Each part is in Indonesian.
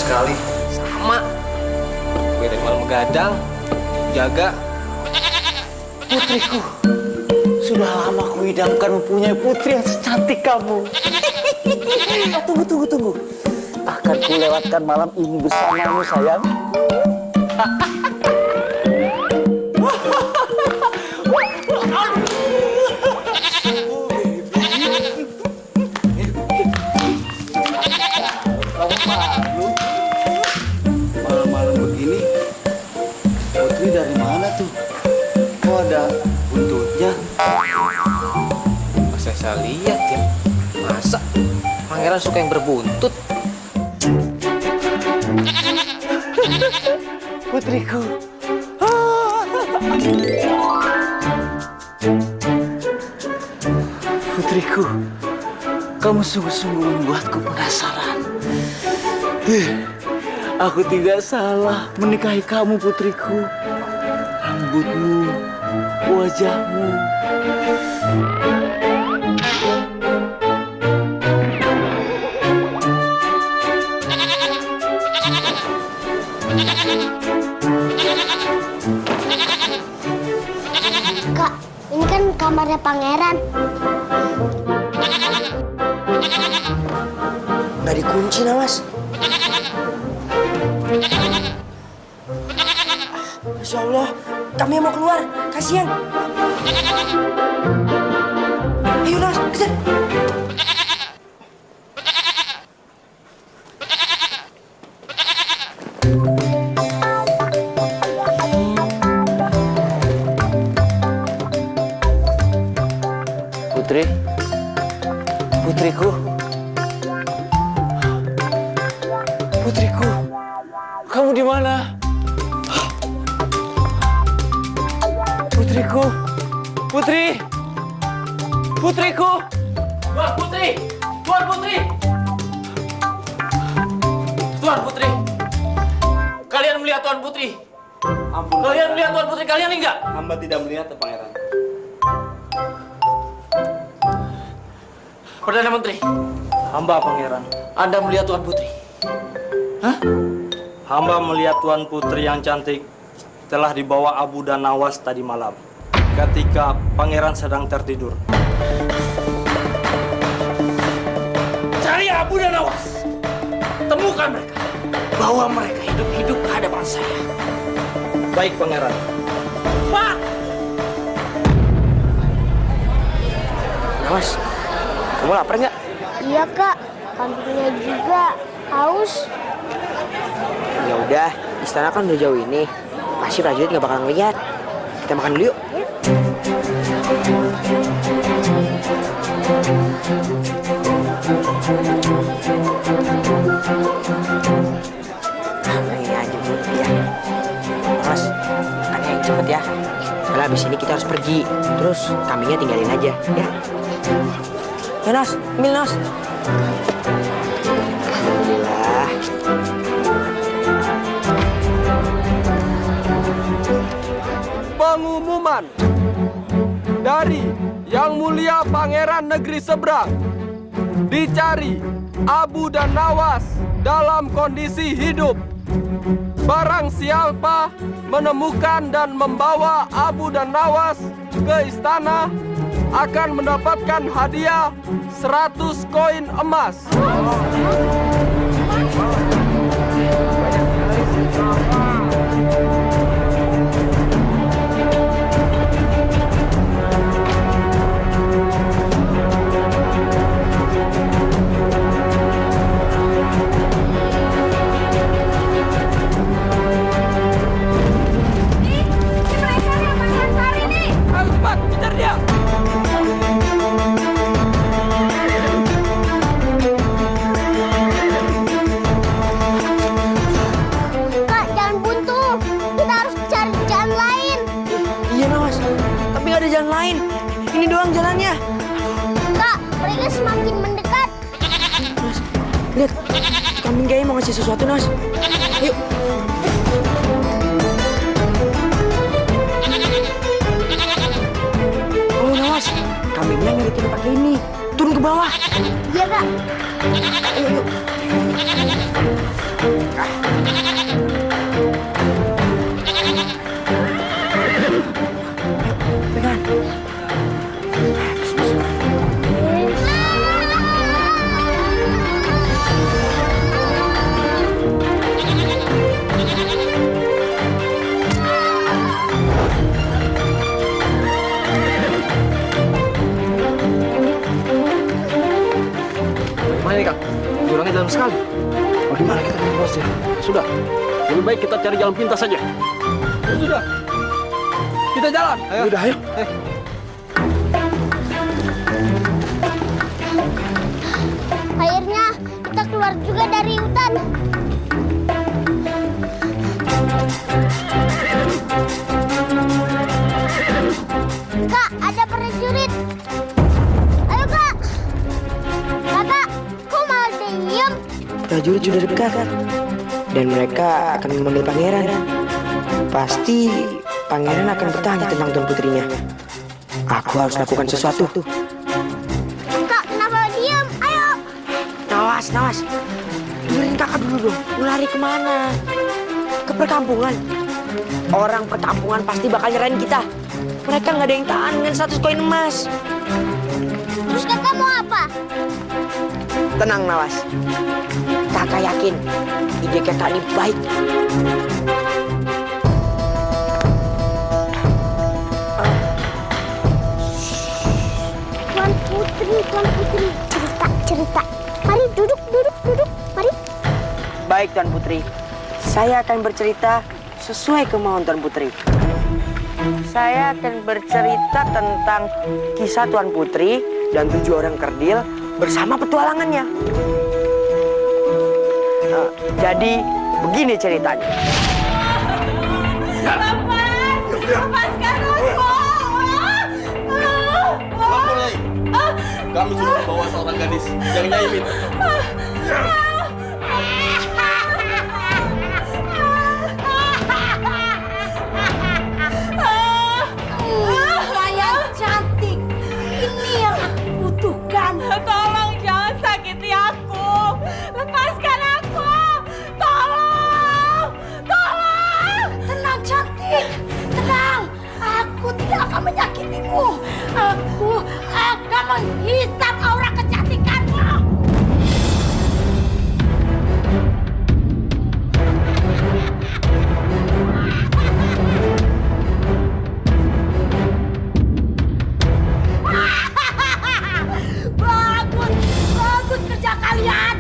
sekali. Sama. Gue dari malam begadang, jaga. Putriku, sudah lama ku idamkan mempunyai putri yang secantik kamu. Tunggu. Akan ku lewatkan malam ini bersamamu, sayang. Malam-malam begini, Putri dari mana tuh? Kok ada buntutnya? Masa saya lihat ya? Masa pangeran suka yang berbuntut? Putriku. Putriku, kamu sungguh-sungguh membuatku penasaran. Aku tidak salah menikahi kamu, putriku. Rambutmu, wajahmu. Kak, ini kan kamarnya pangeran. Nggak dikunci, Nawas. Masya Allah, kami mau keluar. Kasihan. Ayo, Nawas, kejar. Putriku. Putriku, kamu di mana? Putriku, putriku. Tuan Putri! Tuan Putri! Kalian melihat Tuan Putri? Ampun. Kalian melihat Tuan Putri kalian enggak? Hamba tidak melihat, Pangeran. Perdana Menteri, Hamba Pangeran. Anda melihat Tuan Putri? Hah? Hamba melihat Tuan Putri yang cantik telah dibawa Abu dan Nawas tadi malam ketika Pangeran sedang tertidur. Cari Abu dan Nawas. Temukan mereka. Bawa mereka hidup-hidup ke hadapan saya. Baik, Pangeran. Pak! Nawas, kamu lapar nggak? Iya, Kak. Kambingnya juga haus. Ya udah, istana kan udah jauh ini. Pasti prajurit nggak bakal ngeliat. Kita makan dulu yuk. Nah, ini aja Bu, ya. Mas, makannya yang cepet ya. Soalnya abis ini kita harus pergi. Terus kambingnya tinggalin aja, ya. Ya, Nas. Ambil, Nas. Alhamdulillah. Pengumuman dari Yang Mulia Pangeran Negeri Seberang, dicari Abu dan Nawas dalam kondisi hidup. Barang siapa menemukan dan membawa Abu dan Nawas ke istana akan mendapatkan hadiah 100 koin emas. Ayo cepat, kejar dia! Kak, jangan buntu. Kita harus cari jalan lain. Iya, Nawas. Tapi nggak ada jalan lain. Ini doang jalannya. Kak, mereka semakin mendekat. Nas, lihat. Kambing kayaknya mau ngasih sesuatu, Nas. Ayo. Oh, Nawas. Kambingnya ngiritin pakai ini. Turun ke bawah. Iya, Kak. Ayo, yuk. Bagaimana nih, Kang? Jurangnya dalam sekali. Bagaimana kita menembusnya? Sudah, lebih baik kita cari jalan pintas saja. Ya sudah, kita jalan. Ayo. Sudah, ayo. Akhirnya kita keluar juga dari hutan. Kak, ada prajurit. Ayo kak. Kakak, kok malah diem? Prajurit sudah dekat dan mereka akan memanggil pangeran. Pasti pangeran akan bertanya tentang Tuan Putrinya. Aku harus lakukan sesuatu. Kak, kenapa diem? Ayo. Nawas, Nawas. Dengerin kakak dulu dong. Mau lari kemana? Ke perkampungan. Orang perkampungan pasti bakal nyerahin kita. Mereka nggak ada yang tahan dengan 100 koin emas. Terus kakak mau apa? Tenang, Nawas. Kakak yakin ide kakak ini baik. Tuan Putri, cerita. Mari duduk. Mari. Baik, Tuan Putri. Saya akan bercerita sesuai kemauan Tuan Putri. Saya akan bercerita tentang kisah Tuan Putri dan 7 orang kerdil bersama petualangannya. Jadi, begini ceritanya. Lepaskan aku! Ampun, Nyai. Kami sudah membawa seorang gadis yang Nyai minta. Yang cantik, ini yang aku butuhkan. Tolong jangan sakiti aku. Lepaskan aku. Tolong. Tenang cantik, tenang. Aku tidak akan menyakitimu. Aku akan menghisap aura kecantikanmu. Bagus kerja kalian.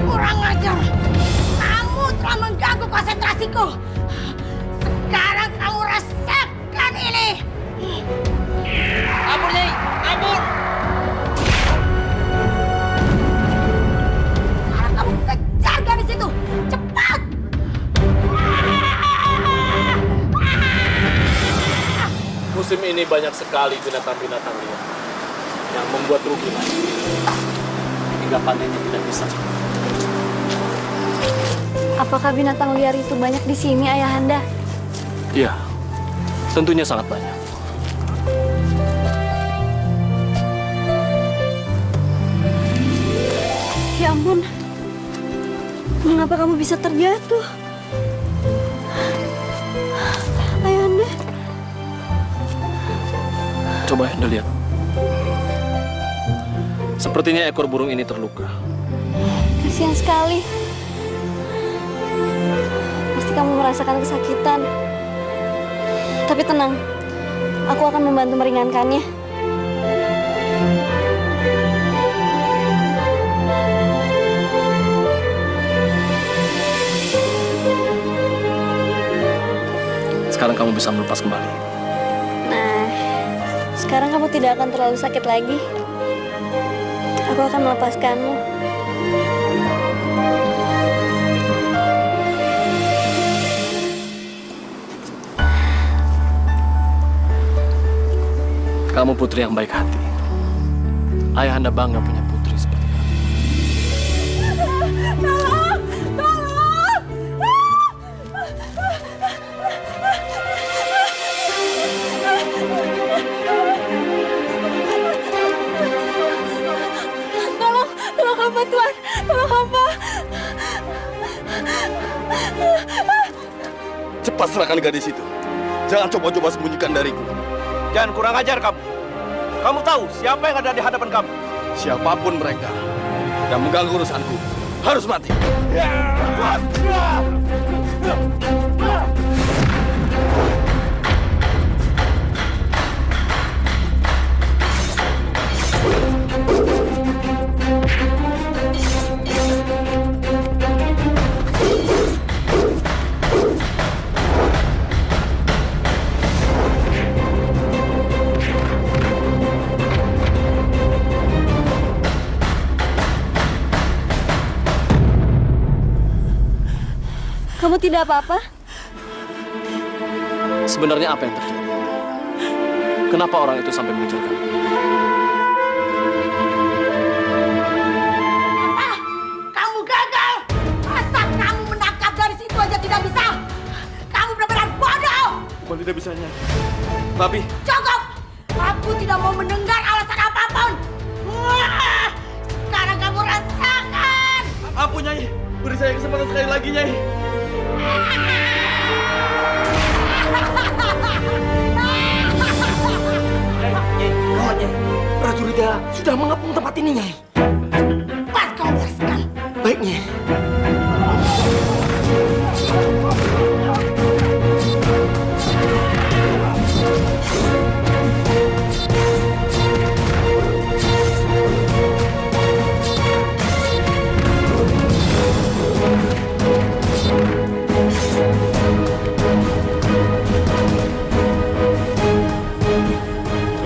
Kurang ajar. Kamu telah mengganggu konsentrasiku. Sekarang kamu rasakan ini. Ampun, Nyai. Ampun. Sekarang kamu kejar gadis itu. Cepat. Musim ini banyak sekali binatang-binatang liar yang membuat rugi lagi. Hingga panennya tidak bisa. Apakah binatang liar itu banyak di sini, Ayahanda? Iya, tentunya sangat banyak. Ya ampun, mengapa kamu bisa terjatuh? Ayahanda, Coba Anda lihat. Sepertinya ekor burung ini terluka. kasihan sekali. Pasti kamu merasakan kesakitan. Tapi tenang, aku akan membantu meringankannya. Sekarang kamu bisa melepas kembali. Nah, sekarang kamu tidak akan terlalu sakit lagi. Aku akan melepaskanmu. Kamu putri yang baik hati. Ayahanda bangga punya putri seperti kamu. Cepat serahkan gadis itu. Jangan coba-coba sembunyikan dariku. Jangan kurang ajar kamu. Kamu tahu siapa yang ada di hadapan kamu? Siapapun mereka yang mengganggu urusanku harus mati. Kamu tidak apa-apa? Sebenarnya apa yang terjadi? Kenapa orang itu sampai mengejar kamu? Kamu gagal. Masa kamu menangkap gadis itu aja tidak bisa? Kamu benar-benar bodoh. Bukan tidak bisanya. Tapi Cukup. Aku tidak mau mendengar alasan apapun. Wah, sekarang kamu rasakan. ampun Nyai. Beri saya kesempatan sekali lagi Nyai. Prajuritnya sudah mengepung tempat ini, Nyai. Cepat kau bereskan. Baik, Nyai.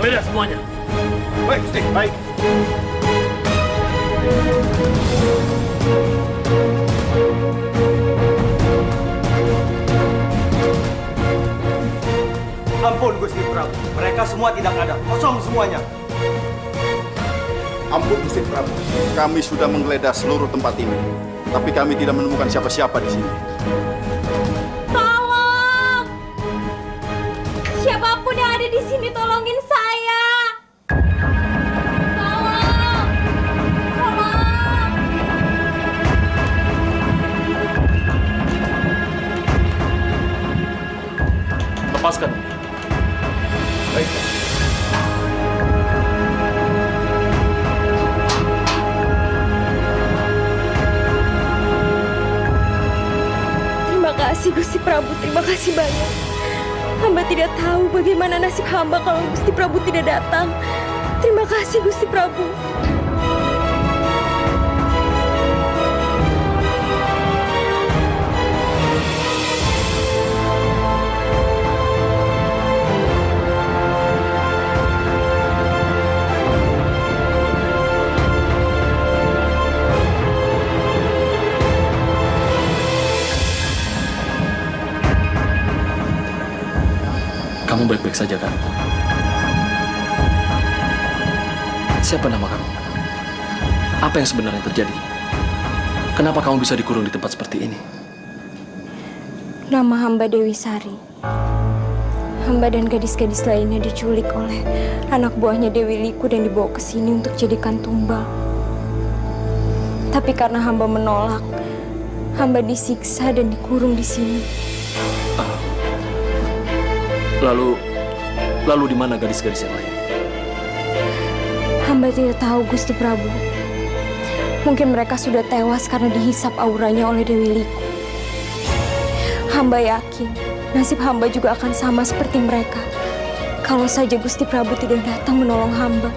Geledah semuanya. Baik, Gusti. Baik. Ampun Gusti Prabu, mereka semua tidak ada. Kosong semuanya. Ampun Gusti Prabu, kami sudah menggeledah seluruh tempat ini, tapi kami tidak menemukan siapa-siapa di sini. Tolong! Siapapun yang ada di sini, tolongin saya! Tolong! Tolong! Lepaskan. Baik. Terima kasih Gusti Prabu, terima kasih banyak. Hamba tidak tahu bagaimana nasib hamba kalau Gusti Prabu tidak datang. Terima kasih Gusti Prabu. Kamu baik-baik saja kan? Siapa nama kamu? Apa yang sebenarnya terjadi? Kenapa kamu bisa dikurung di tempat seperti ini? Nama hamba Dewi Sari. Hamba dan gadis-gadis lainnya diculik oleh anak buahnya Dewi Liku dan dibawa ke sini untuk jadikan tumbal. Tapi karena hamba menolak, hamba disiksa dan dikurung di sini. Lalu di mana gadis-gadis yang lain? Hamba tidak tahu Gusti Prabu. Mungkin mereka sudah tewas karena dihisap auranya oleh Dewi Liku. Hamba yakin nasib hamba juga akan sama seperti mereka. Kalau saja Gusti Prabu tidak datang menolong hamba,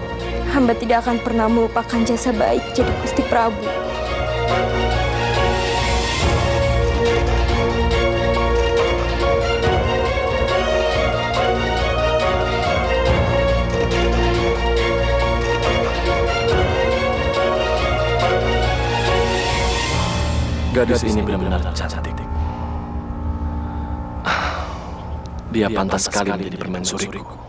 hamba tidak akan pernah melupakan jasa baik jadi Gusti Prabu. Gadis ini benar-benar cantik. Dia pantas sekali menjadi permaisuriku.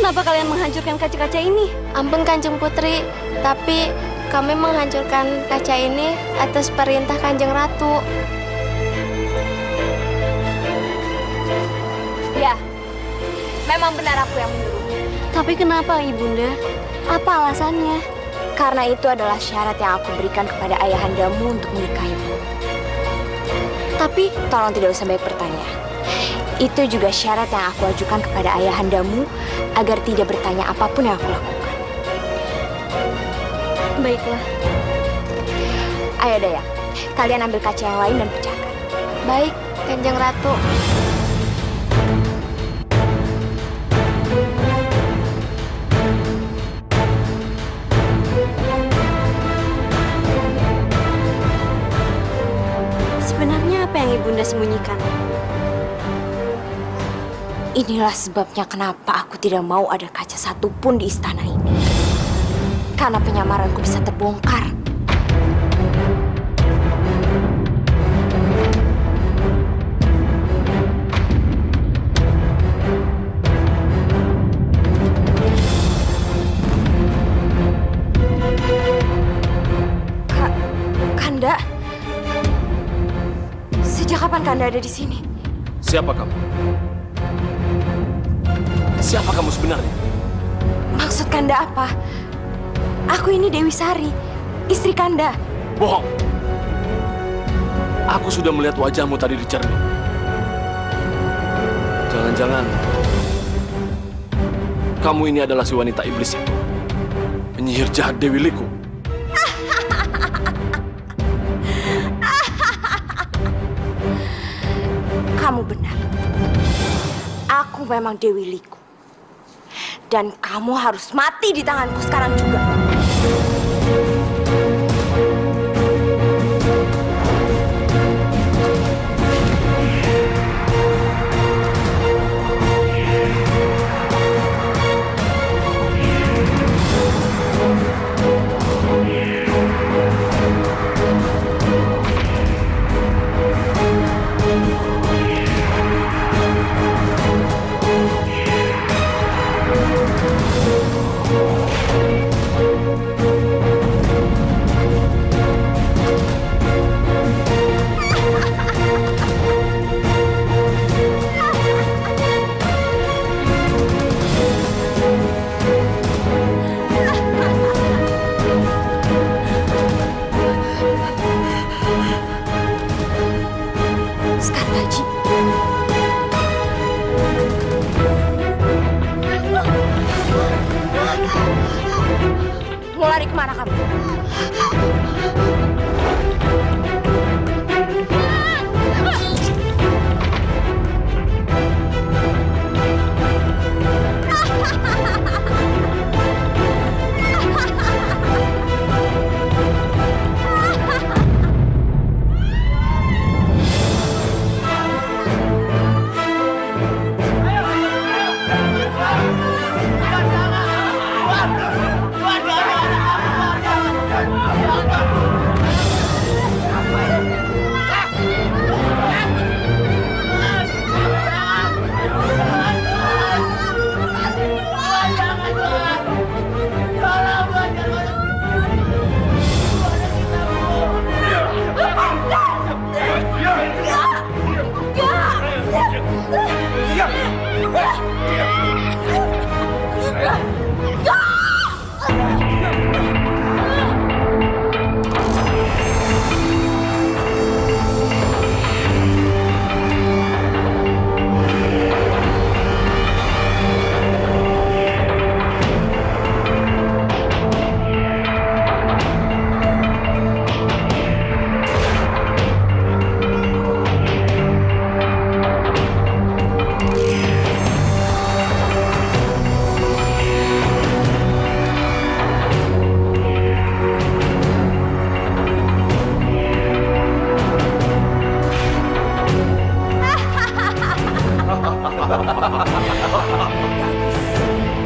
Kenapa kalian menghancurkan kaca-kaca ini? Ampun Kanjeng Putri, tapi kami menghancurkan kaca ini atas perintah Kanjeng Ratu. Ya, memang benar aku yang menyuruh. Tapi kenapa Ibunda? Apa alasannya? Karena itu adalah syarat yang aku berikan kepada ayahandamu untuk menikahimu. Tapi tolong tidak usah banyak bertanya. Itu juga syarat yang aku ajukan kepada ayahandamu agar tidak bertanya apapun yang aku lakukan. Baiklah. Ayo Daya, kalian ambil kaca yang lain dan pecahkan. Baik, Kanjeng Ratu. Sebenarnya apa yang Ibunda sembunyikan? Inilah sebabnya kenapa aku tidak mau ada kaca satupun di istana ini. Karena penyamaranku bisa terbongkar. Kanda? Sejak kapan Kanda ada di sini? Siapa kamu? Siapa kamu sebenarnya? Maksud Kanda apa? Aku ini Dewi Sari, istri Kanda. Bohong. Aku sudah melihat wajahmu tadi di cermin. Jangan-jangan kamu ini adalah si wanita iblis itu, penyihir jahat Dewi Liku. Kamu benar. Aku memang Dewi Liku. Dan kamu harus mati di tanganku sekarang juga. Mau lari kemana kamu?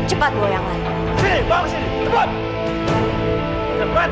Cepat bawa yang lain. Sini, bawa ke sini, cepat. Cepat.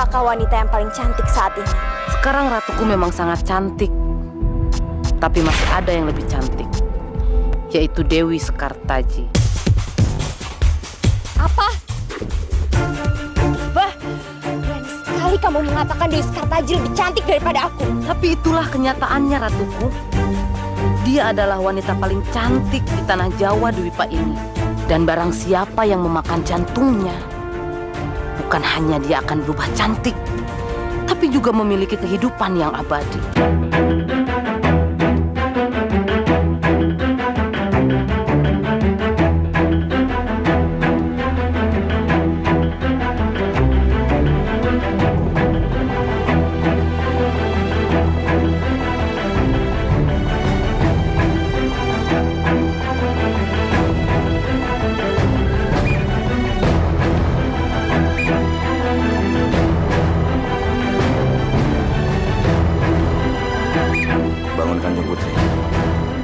siapakah wanita yang paling cantik saat ini? Sekarang ratuku memang sangat cantik. Tapi masih ada yang lebih cantik, yaitu Dewi Sekartaji. Apa? Bah, berani sekali kamu mengatakan Dewi Sekartaji lebih cantik daripada aku. Tapi itulah kenyataannya, ratuku. Dia adalah wanita paling cantik di tanah Jawa Dwipa ini. Dan barang siapa yang memakan jantungnya, bukan hanya dia akan berubah cantik, tapi juga memiliki kehidupan yang abadi.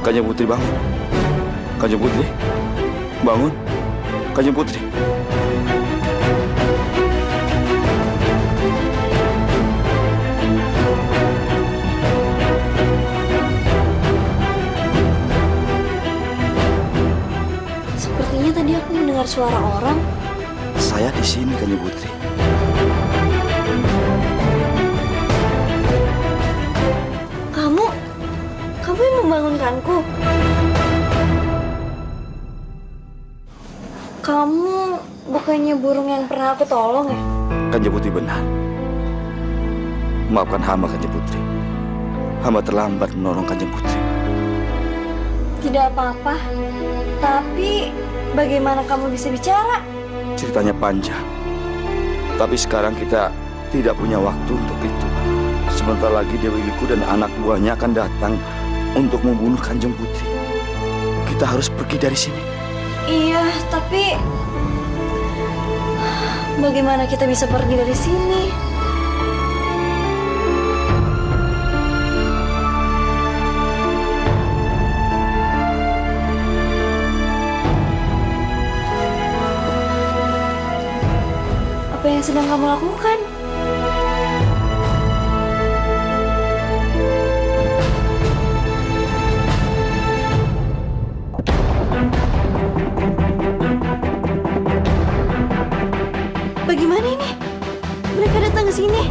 Kanjeng Putri bangun. Kanjeng Putri bangun. Kanjeng Putri. Sepertinya tadi aku mendengar suara orang. Saya di sini, Kanjeng Putri. Kamu yang membangunkanku. Kamu bukannya burung yang pernah aku tolong ya? Kanjeng Putri benar. Maafkan hamba, Kanjeng Putri. Hamba terlambat menolong Kanjeng Putri. Tidak apa-apa. Tapi bagaimana kamu bisa bicara? Ceritanya panjang. Tapi sekarang kita tidak punya waktu untuk itu. Sebentar lagi Dewi Liku dan anak buahnya akan datang untuk membunuh Kanjeng Putri. Kita harus pergi dari sini. Iya, tapi bagaimana kita bisa pergi dari sini? Apa yang sedang kamu lakukan? Bagaimana ini? Mereka datang ke sini.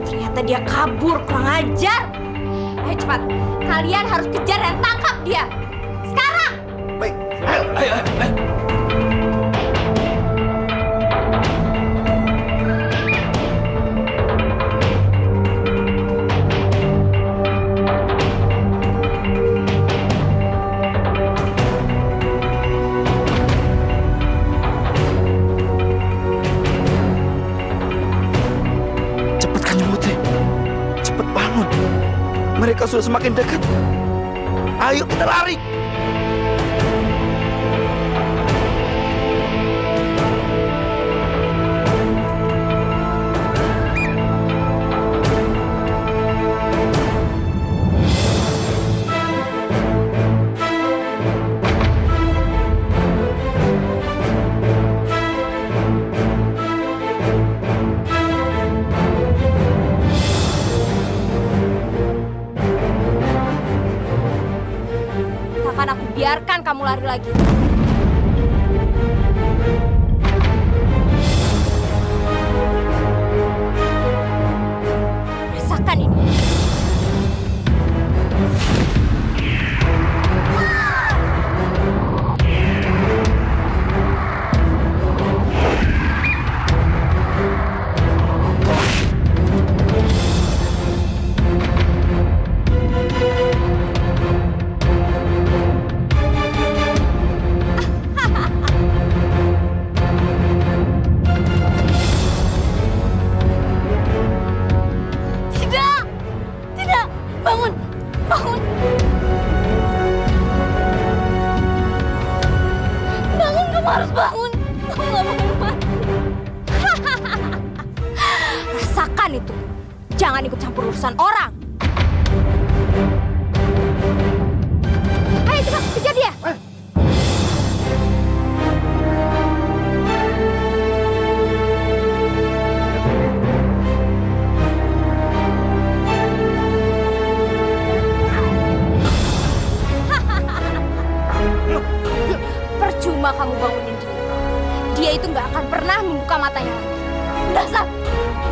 Ternyata dia kabur, kurang ajar. Ayo cepat, kalian harus kejar dan tangkap dia. Sekarang! Baik. Ayo. Cepat, Kanjeng Putri. Cepat bangun. Mereka sudah semakin dekat. Ayo kita lari. Takkan aku biarkan kamu lari lagi. Rasakan ini. Kamu harus bangun. Kamu gak boleh mati. Rasakan itu. Jangan ikut campur urusan orang. Ayo cepat, kejar dia. Percuma kamu bangunin dia. Dia itu nggak akan pernah membuka matanya lagi. Dasar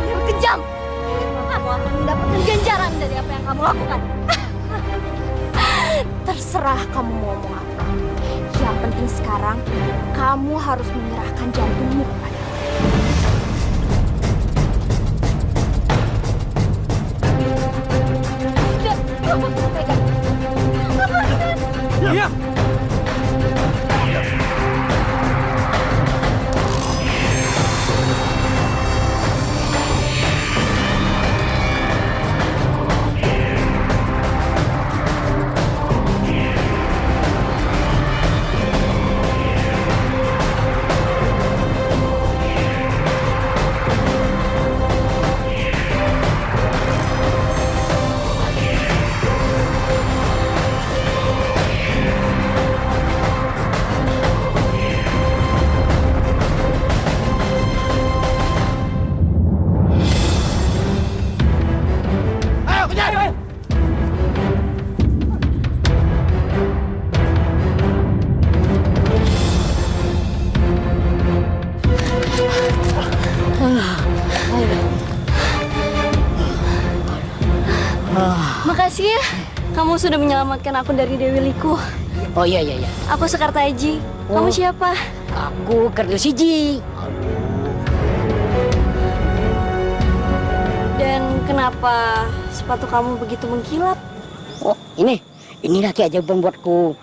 yang kejam. Kamu akan mendapatkan ganjaran dari apa yang kamu lakukan. Terserah kamu mau ngomong apa. Yang penting sekarang kamu harus menyerahkan jantungmu kepada aku. Pegang. Diam! Makasih ya, kamu sudah menyelamatkan aku dari Dewi Liku. Oh iya. Aku Sekartaji. Kamu siapa? Aku Kerdil Siji. Dan kenapa sepatu kamu begitu mengkilat? Oh, ini lagi aja buatku.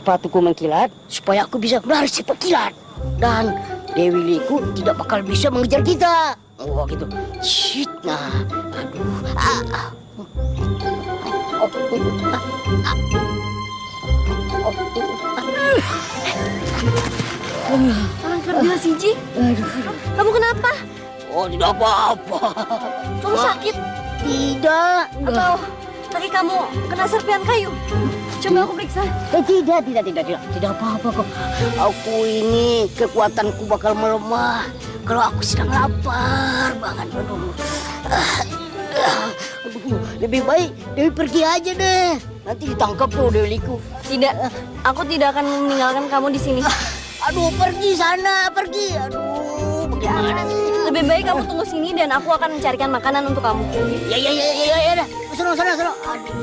Sepatuku mengkilat supaya aku bisa berlari cepat kilat. Dan Dewi Liku tidak bakal bisa mengejar kita. Oh gitu. Shit, nah. Aduh. Orang Kerdil Siji? Kamu kenapa? Oh, tidak apa-apa. Kamu sakit? Tidak. Atau kaki kamu kena serpian kayu? Coba aku periksa. Tidak apa-apa kok. Aku ini kekuatanku bakal melemah kalau aku sedang lapar banget. Aduh. Lebih baik Dewi pergi aja deh. Nanti ditangkap tuh Dewi Liku. Tidak, aku tidak akan meninggalkan kamu di sini. Aduh, pergi sana, pergi. Aduh, bagaimana sih? Lebih baik kamu tunggu sini dan aku akan mencarikan makanan untuk kamu. Ya. Sana. Aduh.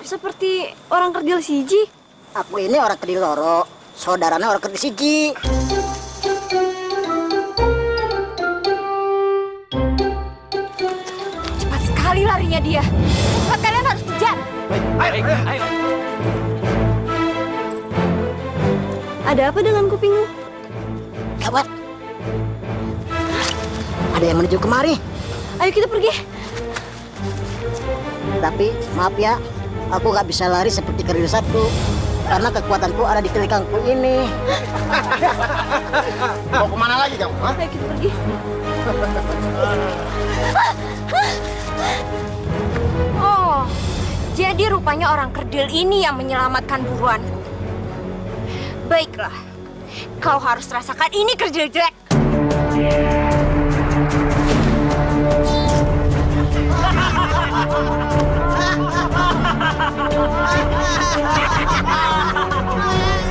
Seperti orang Kerdil Siji. Aku ini orang Kerdil Loro, saudaranya orang Kerdil Siji. Cepat sekali larinya dia. Cepat, kalian harus kejar. Ayo. Ada apa dengan kupingmu? Gawat. Ada yang menuju kemari. Ayo kita pergi. Tapi maaf ya, aku nggak bisa lari seperti Kerdil Satu karena kekuatanku ada di telingangku ini. Mau kemana lagi kamu? Ayo kita pergi. Oh, jadi rupanya orang Kerdil ini yang menyelamatkan buruanku. Baiklah, kau harus rasakan ini, Kerdil jelek.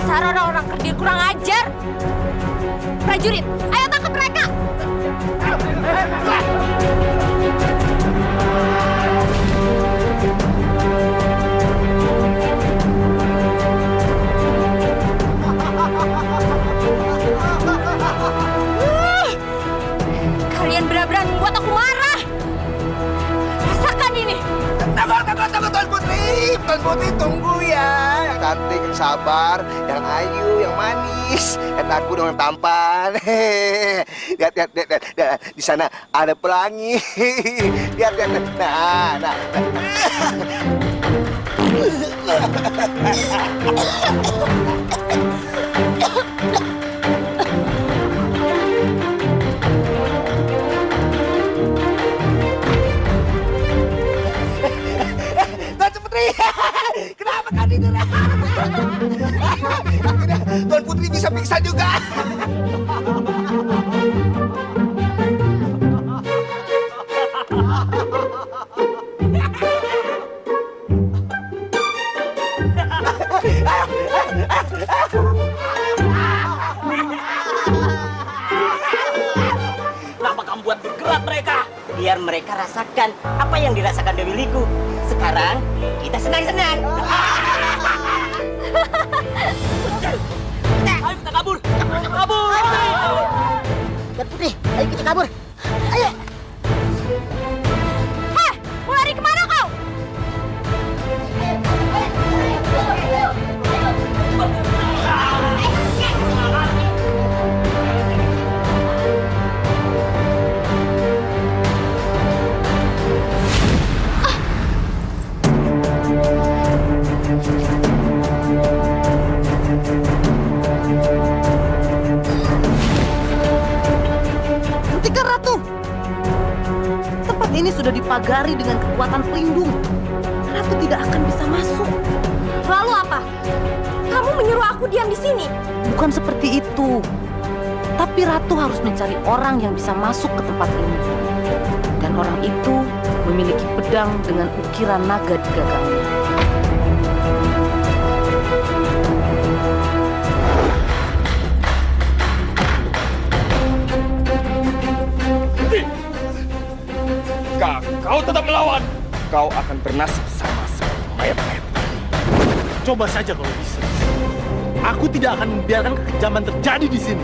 Sarana orang Kerdil kurang ajar. Prajurit, ayo tangkap mereka. cantik, yang sabar, yang ayu, yang manis. Dan aku dong yang tampan. Lihat, di sana ada pelangi. Lihat. Nah. Putri, kenapa kau tidur? Akhirnya Tuan Putri bisa pingsan juga. Kenapa kamu buat bergerak mereka? Biar mereka rasakan apa yang dirasakan Dewi Liku. Sekarang kita senang-senang. Ayo kita kabur. Kabur. Tuan Putri, ayo kita kabur. Ayo. Heh, mau lari kemana kau? Hentikan Ratu! Tempat ini sudah dipagari dengan kekuatan pelindung. Ratu tidak akan bisa masuk. Lalu apa? Kamu menyuruh aku diam di sini? Bukan seperti itu. Tapi Ratu harus mencari orang yang bisa masuk ke tempat ini. Dan orang itu memiliki pedang dengan ukiran naga di gagangnya. Kau tetap melawan. Kau akan bernasib sama mayat-mayat. Coba saja kalau bisa. Aku tidak akan membiarkan kekejaman terjadi di sini.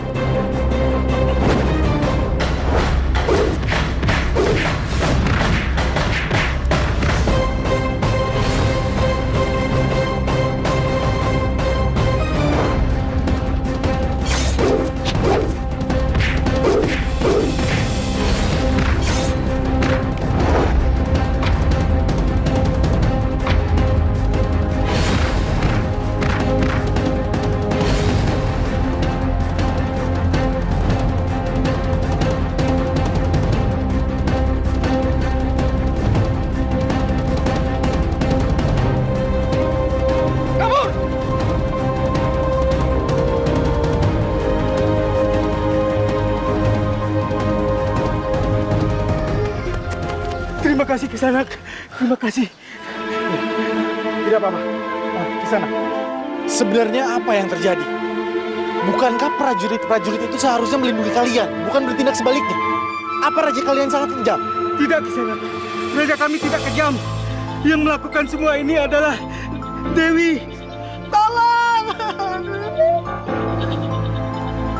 Terima kasih Kisanak. Terima kasih. Tidak apa-apa. Kisanak, sebenarnya apa yang terjadi? Bukankah prajurit-prajurit itu seharusnya melindungi kalian, bukan bertindak sebaliknya? Apa raja kalian sangat kejam? Tidak Kisanak. Raja kami tidak kejam. Yang melakukan semua ini adalah Dewi. Tolong!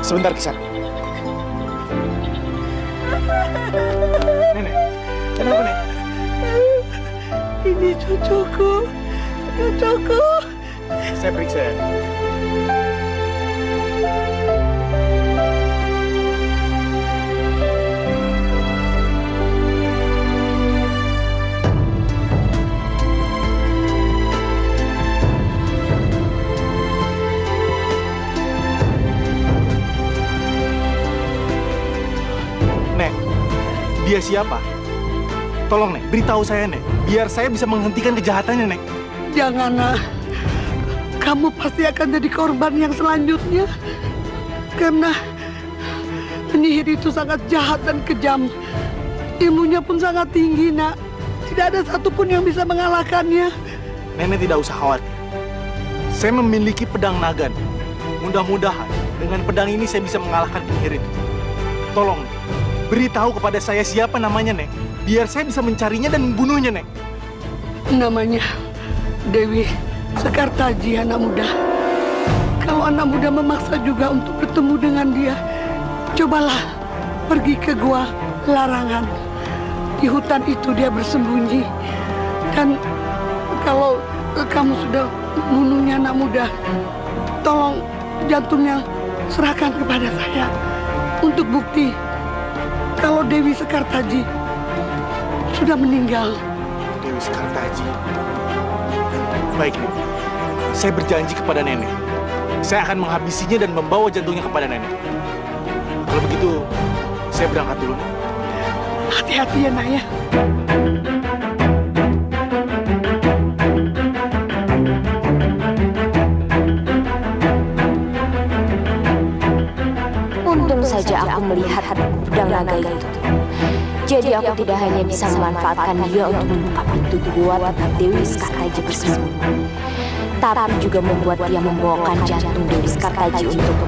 Sebentar Kisanak. Nenek, kenapa Nek? Ini cucuku. Saya periksa ya. Nek, dia siapa? Tolong Nek, beritahu saya Nek, biar saya bisa menghentikan kejahatannya Nek. Jangan, Nak. Kamu pasti akan jadi korban yang selanjutnya. Karena penyihir itu sangat jahat dan kejam. Ilmunya pun sangat tinggi, Nak. Tidak ada satupun yang bisa mengalahkannya. Nenek tidak usah khawatir. Saya memiliki pedang naga. Mudah-mudahan dengan pedang ini saya bisa mengalahkan penyihir itu. Tolong, beritahu kepada saya siapa namanya, Nek. Biar saya bisa mencarinya dan membunuhnya, Nek. Namanya Dewi Sekartaji, anak muda. Kalau anak muda memaksa juga untuk bertemu dengan dia, cobalah pergi ke gua larangan. Di hutan itu dia bersembunyi. Dan kalau kamu sudah membunuhnya anak muda. Tolong jantungnya serahkan kepada saya untuk bukti kalau Dewi Sekartaji sudah meninggal. Dewi Sekartaji. Baik, Nenek. Saya berjanji kepada Nenek. Saya akan menghabisinya dan membawa jantungnya kepada Nenek. Kalau begitu, saya berangkat dulu. Hati-hati ya, Nak ya. Untung saja aku melihat pedang naga itu. Jadi aku tidak hanya bisa memanfaatkan dia untuk membuka pintu gua tempat Dewi Sekartaji bersembunyi, tapi juga membuat dia membawakan jantung Dewi Sekartaji untukku.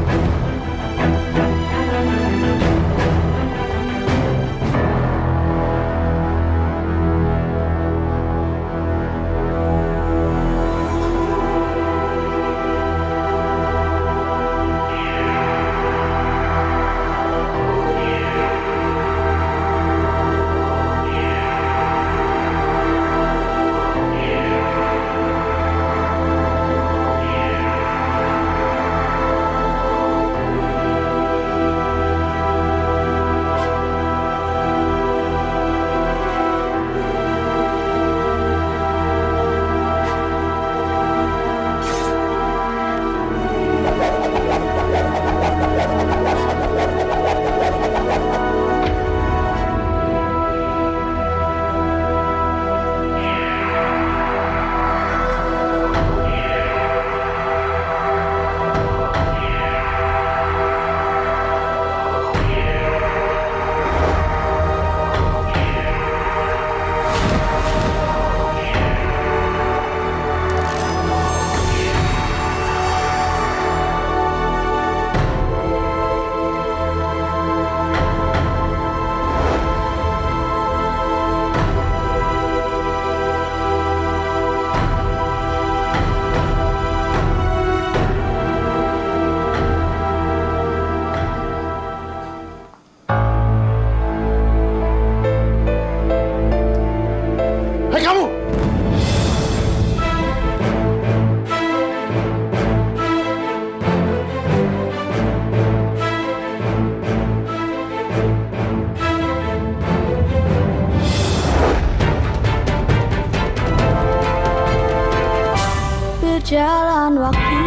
Berjalan waktu,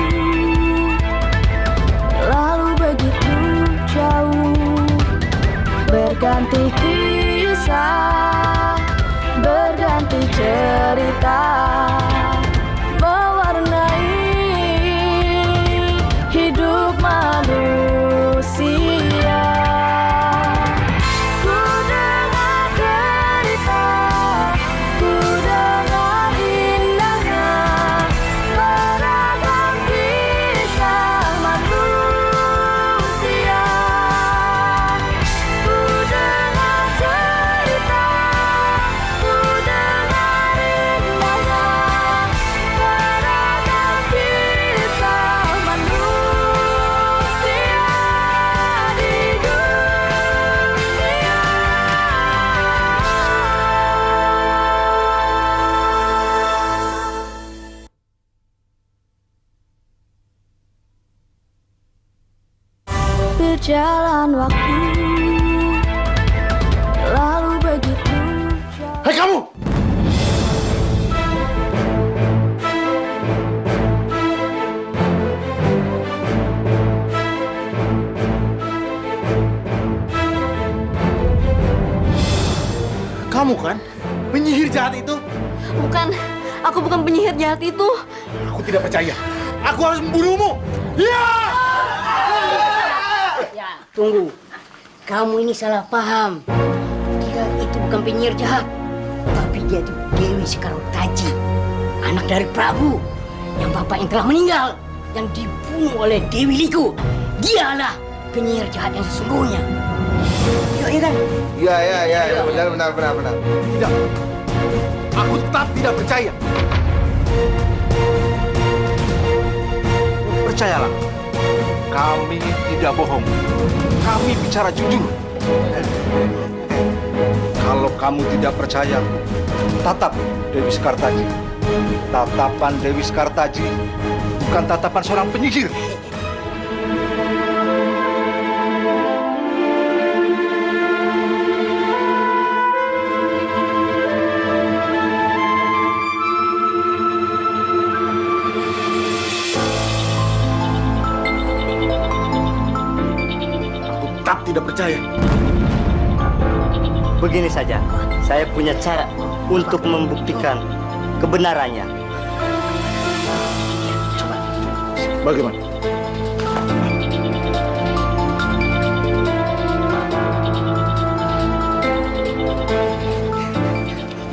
lalu begitu jauh, berganti kisah, berganti cerita, mewarnai hidup manusia. Ku dengar cerita, ku dengar indahnya beragam kisah manusia. Ku dengar cerita, ku dengar indahnya beragam kisah manusia di dunia. Berjalan waktu, lalu begitu jauh. Hei kamu! Kamu kan penyihir jahat itu? Bukan, aku bukan penyihir jahat itu. Aku tidak percaya. Aku harus membunuhmu. Ya! Tunggu, kamu ini salah paham. Dia itu bukan penyihir jahat, tapi dia itu Dewi Sekartaji, anak dari Prabu, yang bapaknya telah meninggal, yang dibunuh oleh Dewi Liku. Dialah penyihir jahat yang sesungguhnya. Iya kan? Iya, benar. Tidak. Aku tetap tidak percaya. Percayalah, kami tidak bohong. Kami bicara jujur. Kalau kamu tidak percaya, tatap Dewi Sekartaji. Tatapan Dewi Skartaji bukan tatapan seorang penyihir. Aku tetap tidak percaya. Begini saja, saya punya cara untuk membuktikan kebenarannya. Bagaimana?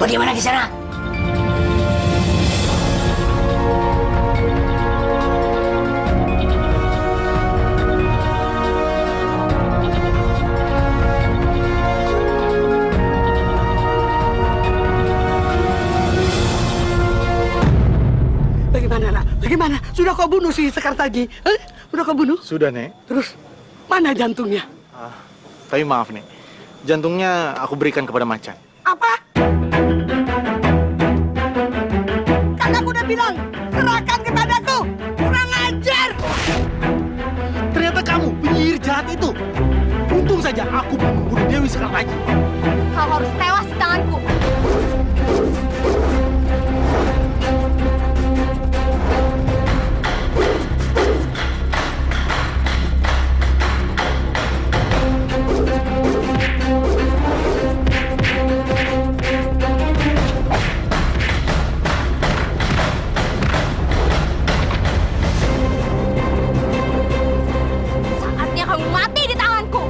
Bagaimana di sana? Bagaimana, nak? Bagaimana? Sudah kau bunuh si Sekartaji? Sudah kau bunuh? Sudah, Nek. Terus, mana jantungnya? Tapi maaf, Nek. Jantungnya aku berikan kepada macan. Apa? Kan aku udah bilang, serahkan kepadaku. Kurang ajar. Ternyata kamu penyihir jahat itu. Untung saja aku membunuh Dewi Skartaji. Kau harus tewas di tanganku. Saatnya kamu mati di tanganku.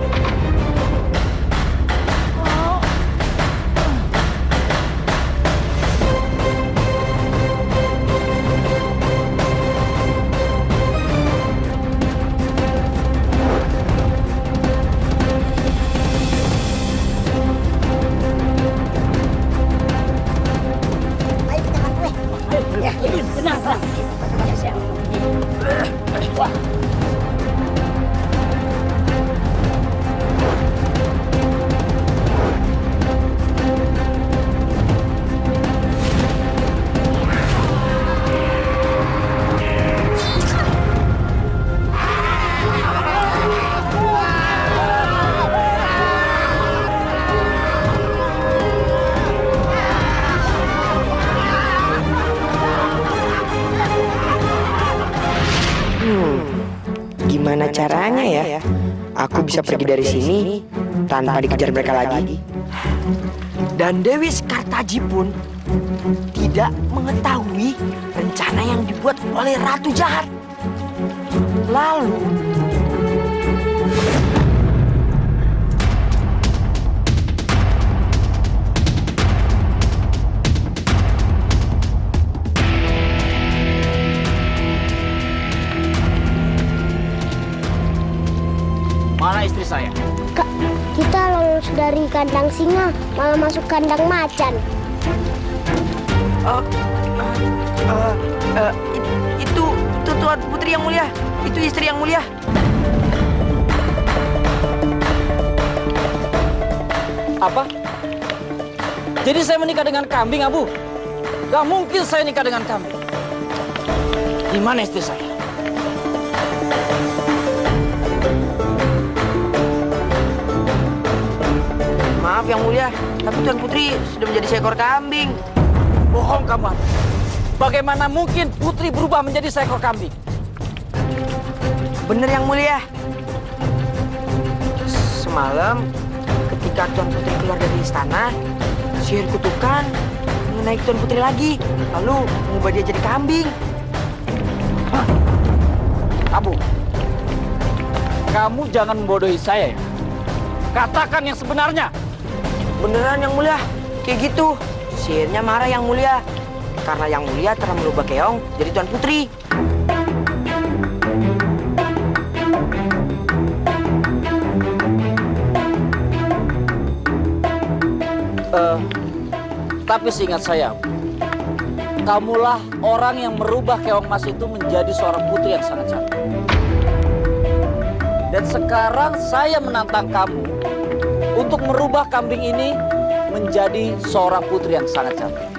Gimana caranya ya? Aku bisa pergi dari sini tanpa dikejar mereka lagi. Dan Dewi Skartaji pun tidak mengetahui rencana yang dibuat oleh Ratu Jahat. Lalu Mana istri saya? Kak, kita lolos dari kandang singa, malah masuk kandang macan. itu Tuan Putri yang mulia, itu istri yang mulia. Apa? Jadi saya menikah dengan kambing, Abu? Gak mungkin saya nikah dengan kambing. Di mana istri saya? Maaf yang mulia, tapi Tuan Putri sudah menjadi seekor kambing. Bohong kamu. Bagaimana mungkin Putri berubah menjadi seekor kambing? Bener yang mulia. Semalam ketika Tuan Putri keluar dari istana, sihir kutukan mengenai Tuan Putri lagi, lalu mengubah dia jadi kambing. Abu, kamu jangan membodohi saya ya. Katakan yang sebenarnya. Beneran yang mulia, kayak gitu. Sihirnya marah yang mulia, karena yang mulia telah merubah Keong jadi Tuan Putri. Tapi seingat saya, kamulah orang yang merubah Keong Mas itu menjadi seorang putri yang sangat cantik. Dan sekarang saya menantang kamu untuk merubah kambing ini menjadi seorang putri yang sangat cantik.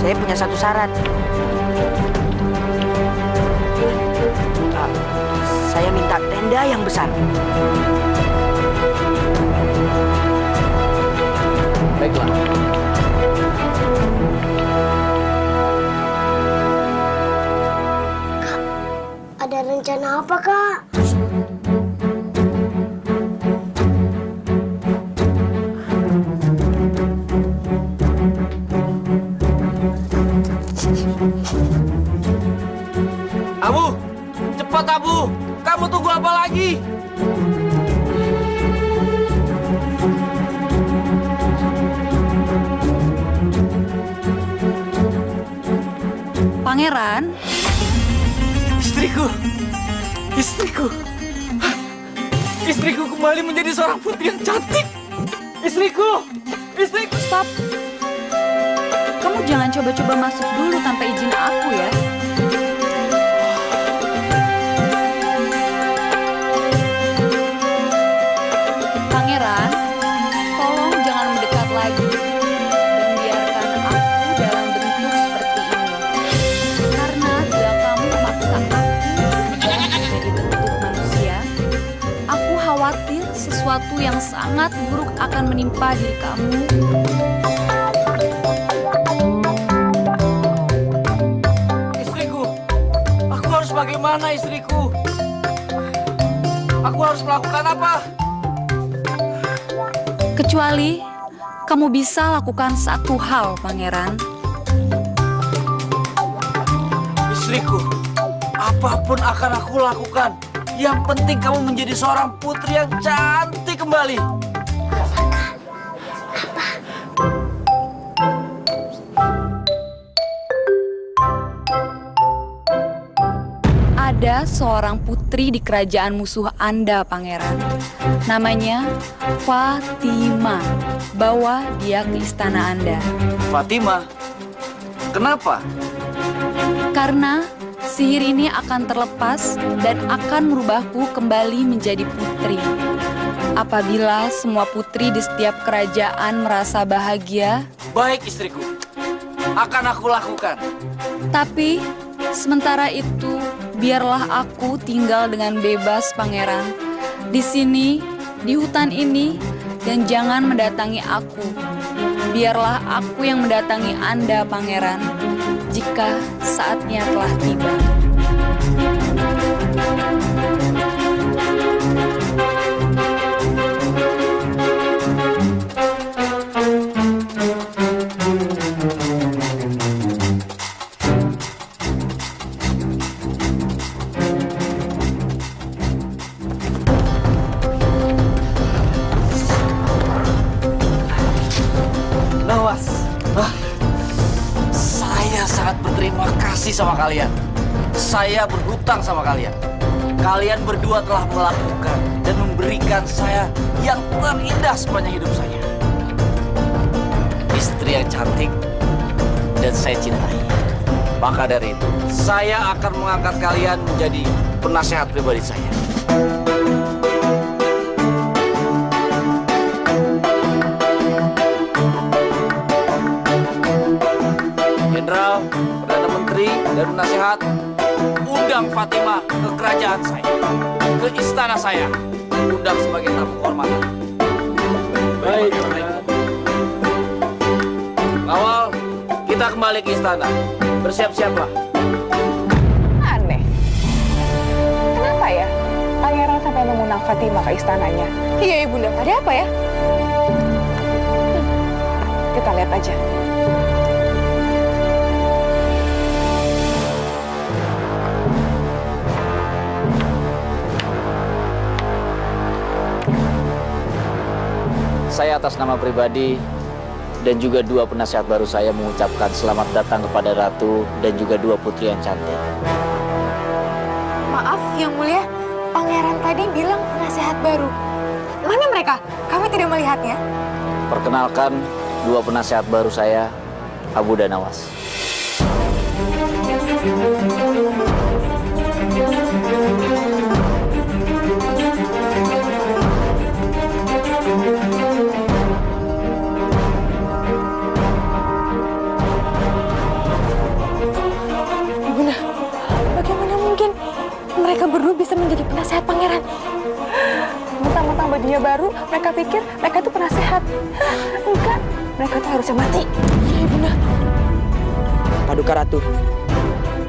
saya punya satu syarat. Saya minta tenda yang besar. Baiklah. Ada rencana apa, Kak? Abu, cepat Abu. Kamu tunggu apa lagi? Pangeran, Istriku, istriku, istriku kembali menjadi seorang putri yang cantik. Istriku, istriku. stop. Kamu jangan coba-coba masuk dulu tanpa izin aku ya. Pangeran, tolong jangan mendekat lagi dan biarkan aku dalam bentuk seperti ini. Karena bila kamu memaksa aku berubah menjadi bentuk manusia, aku khawatir sesuatu yang sangat buruk akan menimpa diri kamu. Istriku, aku harus bagaimana istriku? Aku harus melakukan apa? Kecuali kamu bisa lakukan satu hal, Pangeran. Istriku, apapun akan aku lakukan. Yang penting kamu menjadi seorang putri yang cantik kembali. Ada seorang putri di kerajaan musuh Anda, Pangeran. Namanya Fatima. Bawa dia ke istana Anda. Fatima, kenapa? Karena sihir ini akan terlepas dan akan merubahku kembali menjadi putri. Apabila semua putri di setiap kerajaan merasa bahagia, Baik istriku, akan aku lakukan. tapi sementara itu biarlah aku tinggal dengan bebas, Pangeran. Di sini, di hutan ini, dan jangan mendatangi aku. Biarlah aku yang mendatangi Anda, Pangeran, jika saatnya telah tiba. Nawas, saya sangat berterima kasih sama kalian. Saya berhutang sama kalian. Kalian berdua telah melakukan dan memberikan saya yang terindah sepanjang hidup saya. Istri yang cantik dan saya cintai. Maka dari itu, saya akan mengangkat kalian menjadi penasehat pribadi saya. Jenderal, Perdana Menteri, dan penasehat, undang Fatima ke kerajaan saya, ke istana saya, undang sebagai tamu kehormatan. Baik. Awal, kita kembali ke istana. Bersiap-siaplah. Aneh. Kenapa ya Pangeran sampai mengundang Fatima ke istananya? Iya, Ibunda. Ada apa ya? Kita lihat aja. Saya atas nama pribadi dan juga dua penasihat baru saya mengucapkan selamat datang kepada Ratu dan juga dua putri yang cantik. Maaf, Yang Mulia. Pangeran tadi bilang penasehat baru. Mana mereka? Kami tidak melihatnya. Perkenalkan dua penasihat baru saya, Abu dan Nawas. Mereka pikir mereka itu penasehat. Hah, enggak. Mereka tuh harusnya mati. Iya, Ibunda. Paduka Ratu,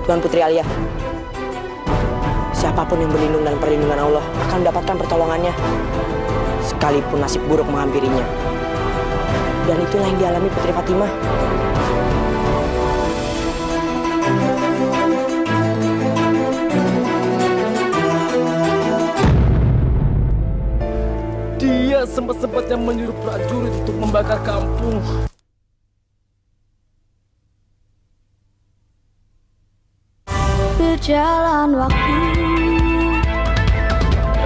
Tuan Putri Alia, siapapun yang berlindung dalam perlindungan Allah akan mendapatkan pertolongannya, sekalipun nasib buruk menghampirinya. Dan itulah yang dialami Putri Fatimah. Dia sempat-sempatnya menyuruh prajurit untuk membakar kampung. Berjalan waktu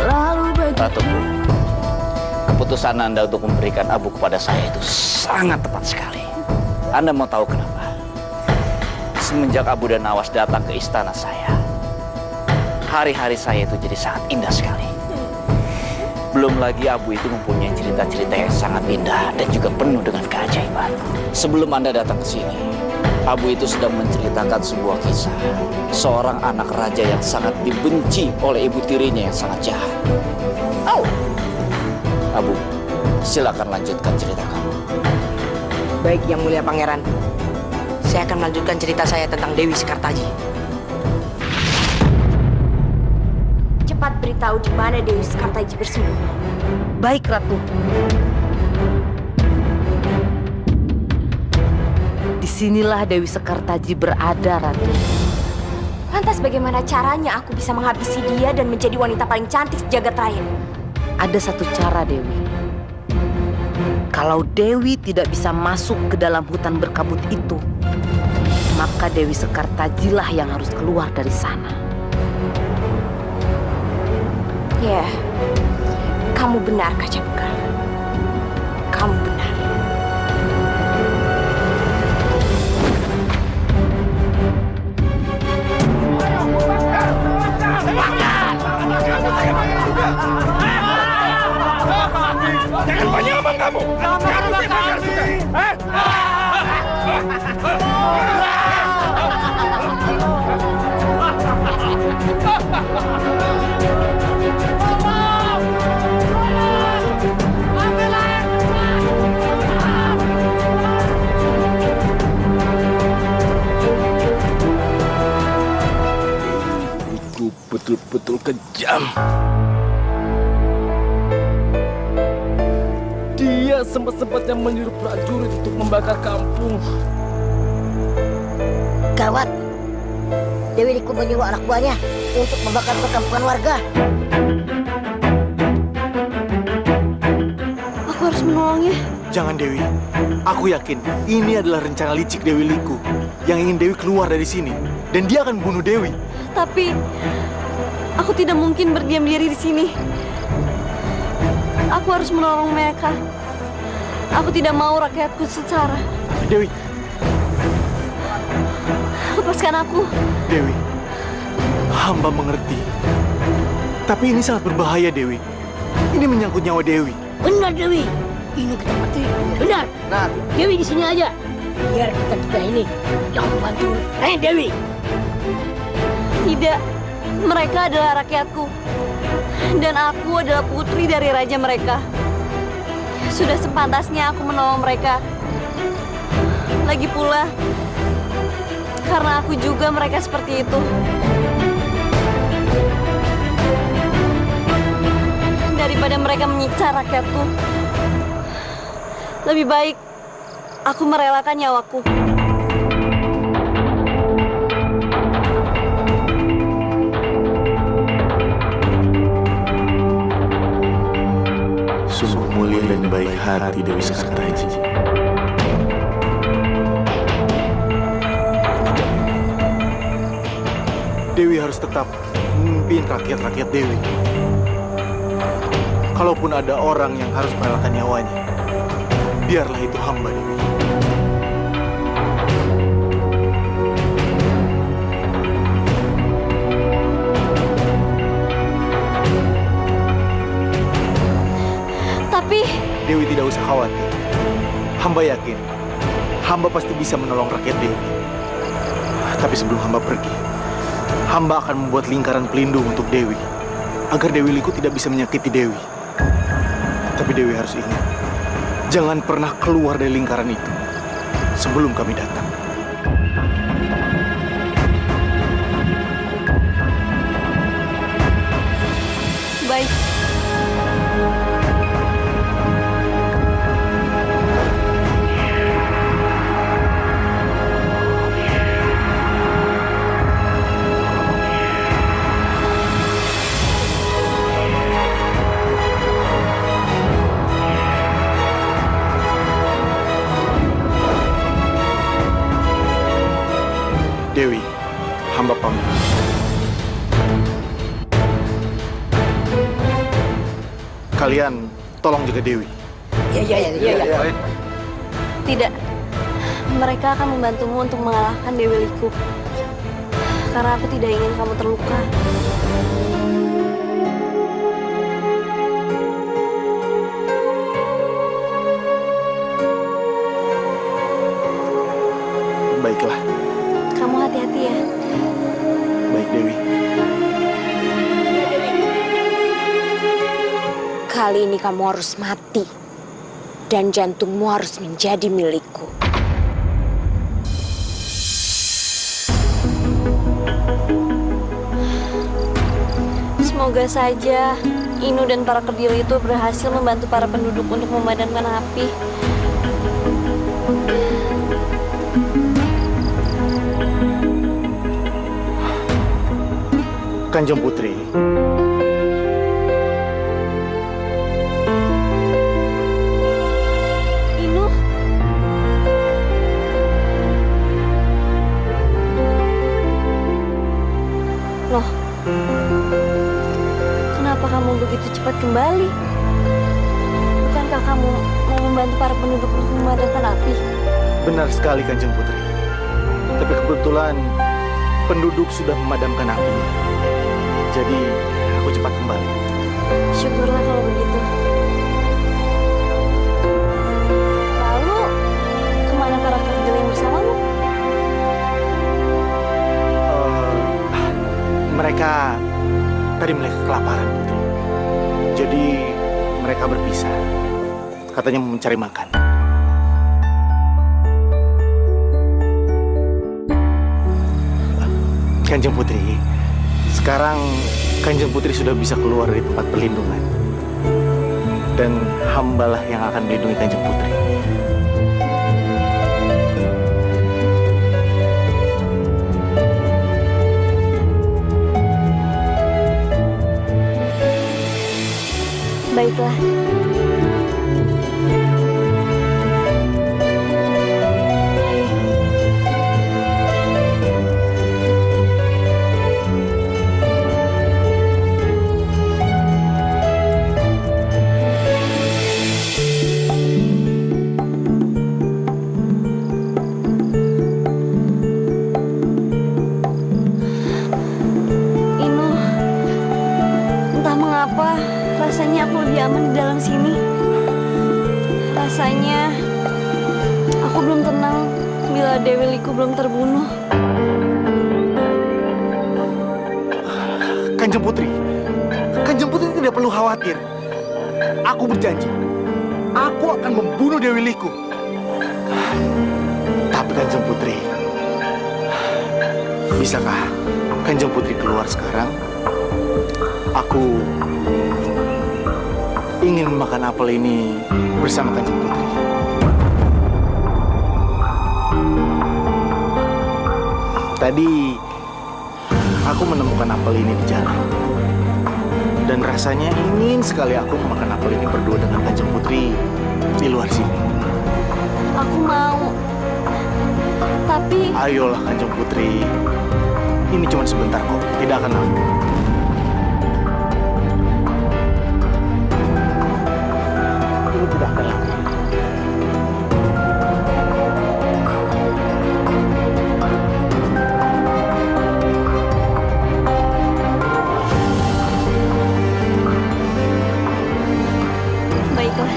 lalu Ratuku, keputusan Anda untuk memberikan abu kepada saya itu sangat tepat sekali. Anda mau tahu kenapa? Semenjak Abu dan Nawas datang ke istana saya, hari-hari saya itu jadi sangat indah sekali. Belum lagi Abu itu mempunyai cerita-cerita yang sangat indah dan juga penuh dengan keajaiban. Sebelum Anda datang ke sini, Abu itu sedang menceritakan sebuah kisah seorang anak raja yang sangat dibenci oleh ibu tirinya yang sangat jahat. Abu, silakan lanjutkan cerita kamu. Baik, Yang Mulia Pangeran. Saya akan melanjutkan cerita saya tentang Dewi Sekartaji. cepat beritahu di mana Dewi Sekartaji bersembunyi. Baik, Ratu. Disinilah Dewi Sekartaji berada, Ratu. Lantas bagaimana caranya aku bisa menghabisi dia dan menjadi wanita paling cantik sejagat raya? Ada satu cara, Dewi. Kalau Dewi tidak bisa masuk ke dalam hutan berkabut itu, maka Dewi Sekartajilah yang harus keluar dari sana. Ya, kamu benar, Kaca Bekal. Kamu benar. Jangan banyak omong kamu. Kamu sih bakar juga. Itu betul-betul kejam. Dia sempat-sempatnya menyuruh prajurit untuk membakar kampung. Gawat! Dewi Liku menyuruh anak buahnya untuk membakar perkampungan warga. Aku harus menolongnya. Jangan, Dewi. Aku yakin ini adalah rencana licik Dewi Liku yang ingin Dewi keluar dari sini. Dan dia akan bunuh Dewi. Tapi aku tidak mungkin berdiam diri di sini. Aku harus menolong mereka. Aku tidak mau rakyatku sengsara. Dewi. Lepaskan aku. Dewi, hamba mengerti. Tapi ini sangat berbahaya, Dewi. Ini menyangkut nyawa Dewi. Benar, Dewi. Ini kita mati. Benar. Nah, Dewi di sini aja. Biar kita ini yang membantu Dewi. Tidak. Mereka adalah rakyatku. Dan aku adalah putri dari raja mereka. Sudah sepantasnya aku menolong mereka. Lagi pula, karena aku juga mereka seperti itu. Daripada mereka menyiksa rakyatku, lebih baik aku merelakan nyawaku. Sungguh mulia dan baik hati Dewi Sekartaji. Dewi harus tetap memimpin rakyat-rakyat Dewi. Kalaupun ada orang yang harus merelakan nyawanya, biarlah itu hamba Dewi. Tapi Dewi tidak usah khawatir. Hamba yakin, hamba pasti bisa menolong rakyat Dewi. Tapi sebelum hamba pergi, hamba akan membuat lingkaran pelindung untuk Dewi, agar Dewi Liku tidak bisa menyakiti Dewi. Tapi Tapi Dewi harus ingat, jangan pernah keluar dari lingkaran itu sebelum kami datang. Baik. Dewi, hamba pamit. Kalian tolong jaga Dewi. Iya. Tidak. Mereka akan membantumu untuk mengalahkan Dewi Liku. Karena aku tidak ingin kamu terluka. Baiklah. Kamu hati-hati ya. Baik, Dewi. Kali ini kamu harus mati. Dan jantungmu harus menjadi milikku. Semoga saja Inu dan para kediri itu berhasil membantu para penduduk untuk memadamkan api. Kanjeng Putri, Inu. Loh, kenapa kamu begitu cepat kembali? Bukankah kamu mau membantu para penduduk untuk memadamkan api? benar sekali Kanjeng Putri. Tapi kebetulan penduduk sudah memadamkan apinya. Jadi aku cepat kembali. Syukurlah kalau begitu. Lalu, kemana para kediri yang bersamamu? Mereka tadi kelaparan, Putri. Jadi mereka berpisah. Katanya mau mencari makan. Kanjeng Putri, sekarang Kanjeng Putri sudah bisa keluar dari tempat perlindungan. Dan hambalah yang akan melindungi Kanjeng Putri. Baiklah. Inu, entah mengapa rasanya aku lebih aman di dalam sini. Rasanya aku belum tenang bila Dewi Liku belum terbunuh. Kanjeng Putri tidak perlu khawatir. Aku berjanji, aku akan membunuh Dewi Liku. Tapi Kanjeng Putri, bisakah Kanjeng Putri keluar sekarang? Aku ingin makan apel ini bersama Kanjeng Putri. Tadi aku menemukan apel ini di jalan. Dan rasanya ingin sekali aku makan apel ini berdua dengan Kanjeng Putri di luar sini. Aku mau. Tapi Ayolah Kanjeng Putri. Ini cuma sebentar kok, tidak akan lama. Ini tidak akan lama. baiklah.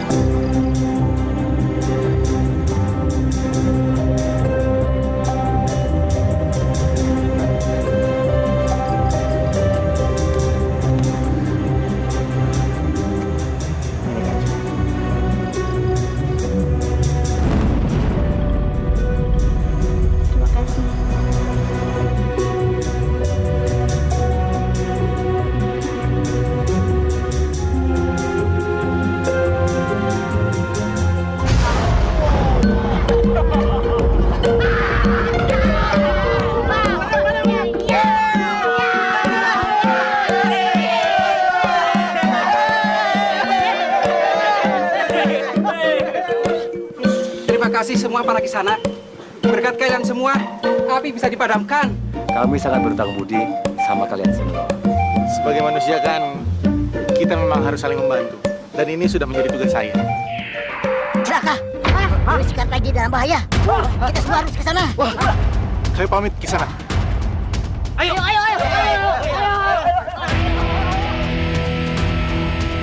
Terima kasih semua para kisana. Berkat kalian semua, api bisa dipadamkan. Kami sangat berhutang budi sama kalian semua. Sebagai manusia kan, kita memang harus saling membantu. Dan ini sudah menjadi tugas saya. Celaka! Dewi Sekartaji dalam bahaya. Kita semua harus ke sana. Saya pamit ke sana. Ayo, ayo, ayo, ayo, ayo.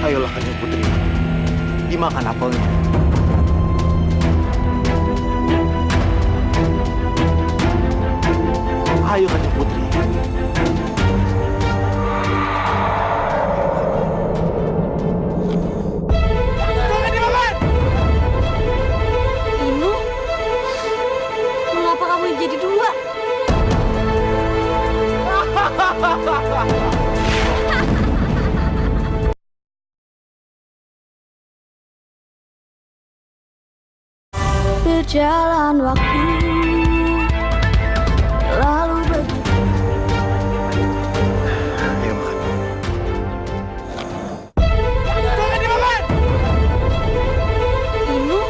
Ayolah Kanjeng Putri. Dimakan apelnya. Ayo Kanjeng Putri. Inu, mengapa kamu jadi dua? Berjalan waktu lalu begitu. Ayo makan. Inu,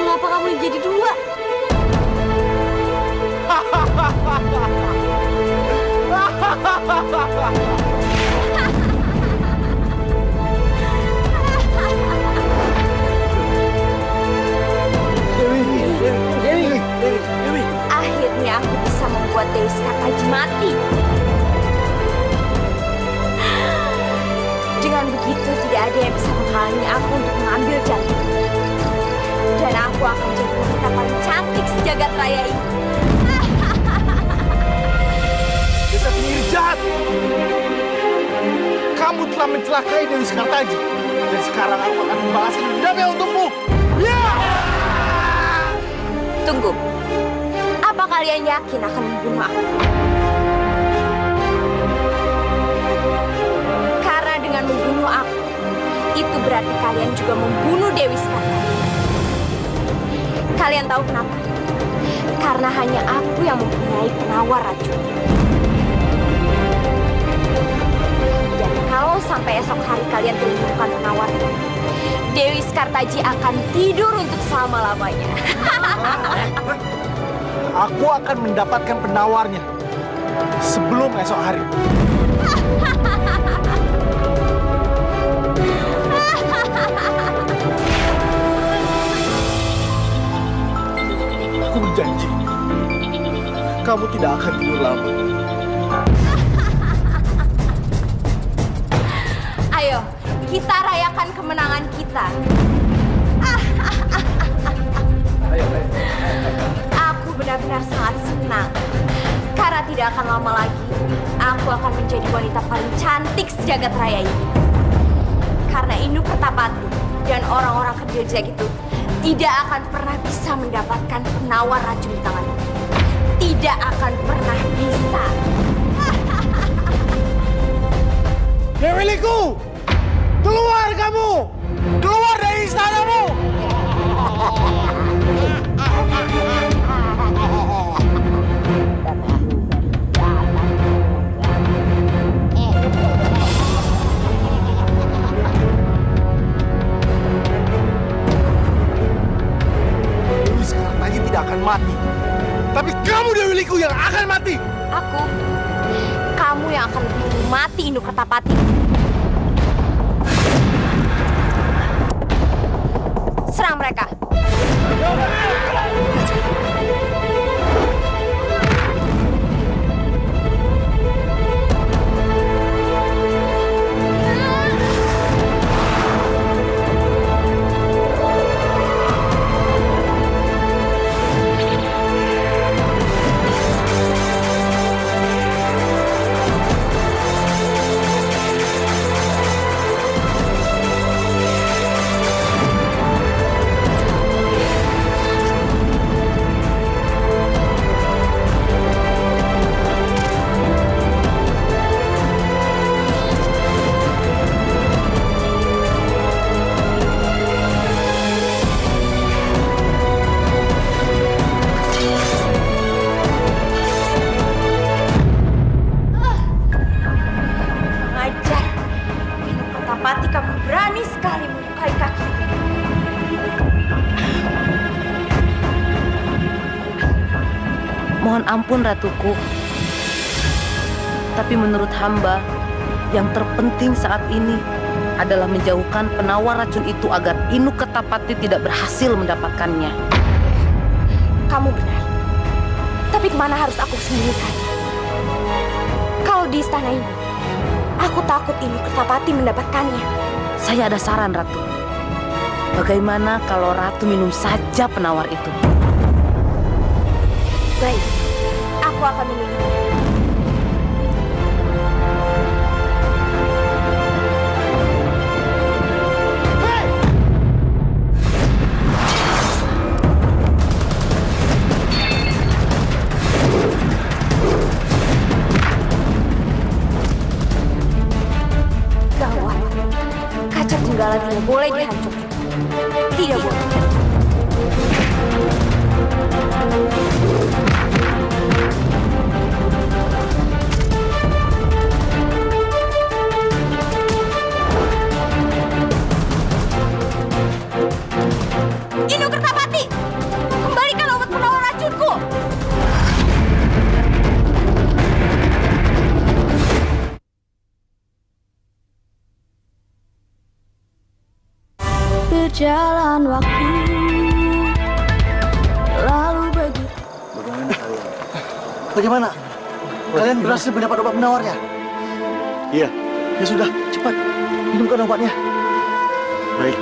mengapa kamu jadi dua? Akhirnya aku bisa membuat Dewi Sekartaji mati. Dengan begitu tidak ada yang bisa menghalangi aku untuk mengambil jantung. Dan aku akan jadi wanita paling cantik sejagat raya ini. Desa penyihir jahat. Kamu telah mencelakai Dewi Sekartaji. Dan sekarang aku akan membalaskan dendamnya untukmu. Tunggu. Apa kalian yakin akan membunuh aku? Karena dengan membunuh aku, itu berarti kalian juga membunuh Dewi Sekartaji. Kalian tahu kenapa? Karena hanya aku yang mempunyai penawar racun. Dan kalau sampai esok hari kalian tidak menemukan penawarnya, Dewi Sekartaji akan tidur untuk selama-lamanya. Aku akan mendapatkan penawarnya sebelum esok hari. Aku berjanji, kamu tidak akan tidur lama. Ayo, kita rayakan kemenangan kita. Aku benar-benar sangat senang. Karena tidak akan lama lagi, aku akan menjadi wanita paling cantik sejagat raya ini. Karena Inu Kertapati dan orang-orang kerja itu tidak akan pernah bisa mendapatkan penawar racun di tanganku. Tidak akan pernah bisa. Dewi Liku! Keluar kamu! Keluar dari istanamu! Dewi Sekartaji tidak akan mati. Tapi kamu Dewi Liku yang akan mati! Aku? Kamu yang akan lebih dulu mati, Inu Kertapati. Serang mereka. Mohon ampun Ratuku. Tapi menurut hamba, yang terpenting saat ini adalah menjauhkan penawar racun itu agar Inu Kertapati tidak berhasil mendapatkannya. Kamu benar. Tapi kemana harus aku sembunyikan? Kalau di istana ini, aku takut Inu Kertapati mendapatkannya. Saya ada saran, Ratu. Bagaimana kalau Ratu minum saja penawar itu? Baik, aku akan meminumnya. Gawat, kaca jenggala tidak boleh dihancurkan. Tidak boleh. Inu Kertapati, kembalikan obat penawar racunku. Berjalan waktu, lalu begitu. Bagaimana? Kalian berhasil mendapat obat penawarnya? Iya. Ya sudah, cepat. Minumkan obatnya. Baik.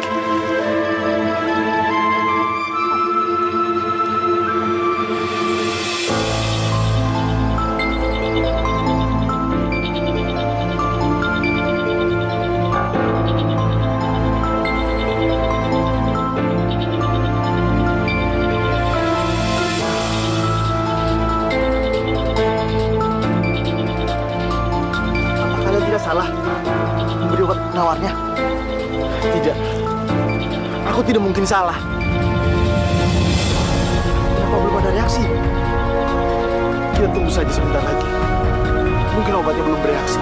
Salah memberi obat penawarnya? Tidak, aku tidak mungkin salah. Kenapa belum ada reaksi? Kita tunggu saja sebentar lagi. Mungkin obatnya belum bereaksi.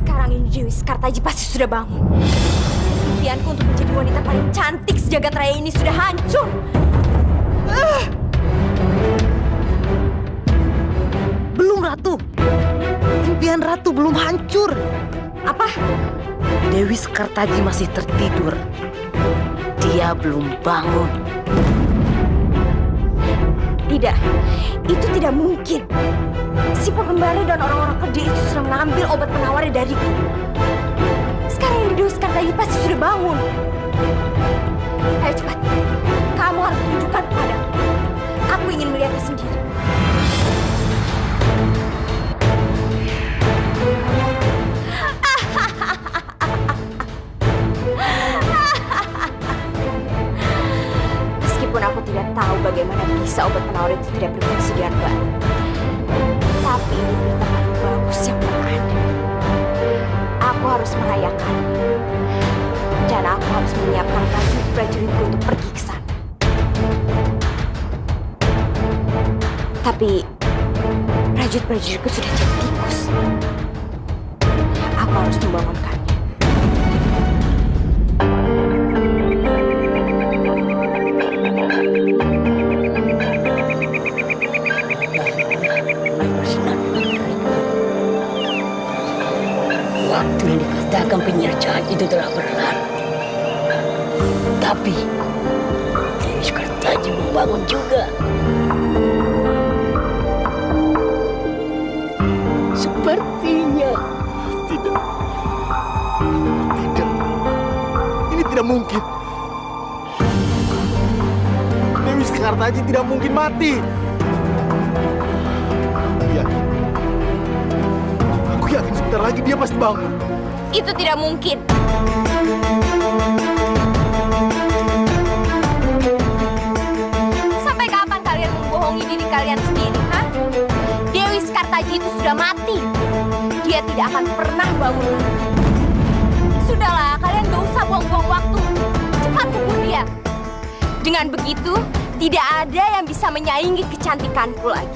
Sekarang ini Dewi Sekartaji pasti sudah bangun. Impianku untuk menjadi wanita paling cantik sejagat raya ini sudah hancur. Belum, Ratu. Impian Ratu belum hancur. Apa? Dewi Sekartaji masih tertidur. Dia belum bangun. Tidak, itu tidak mungkin. Si pengembara dan orang-orang kerja itu sudah mengambil obat penawarnya dariku. Sekarang ini Dewi Sekartaji pasti sudah bangun. Ayo cepat, kamu harus tunjukkan kepadaku. Aku ingin melihatnya sendiri. Meskipun aku tidak tahu bagaimana bisa obat penawar itu tidak berfungsi dengan baik, tapi ini berita paling bagus yang pernah ada. Aku harus merayakan, dan aku harus menyiapkan prajurit-prajuritku untuk pergi ke sana. Tapi prajurit-prajuritku sudah jadi tikus. Aku harus membangunkannya. Waktu yang dikatakan penyihir jahat itu telah berlalu. Tapi Dewi Sekartaji belum bangun juga. Sepertinya. Tidak. Tidak. Ini tidak mungkin. Dewi Sekartaji tidak mungkin mati. Aku yakin sebentar lagi dia pasti bangun. Itu tidak mungkin. Sampai kapan kalian membohongi diri kalian sendiri, ha? Dewi Sekartaji itu sudah mati. Dia tidak akan pernah bangun lagi. Sudahlah, kalian gak usah buang-buang waktu. Cepat kubur dia. Dengan begitu, tidak ada yang bisa menyaingi kecantikanku lagi.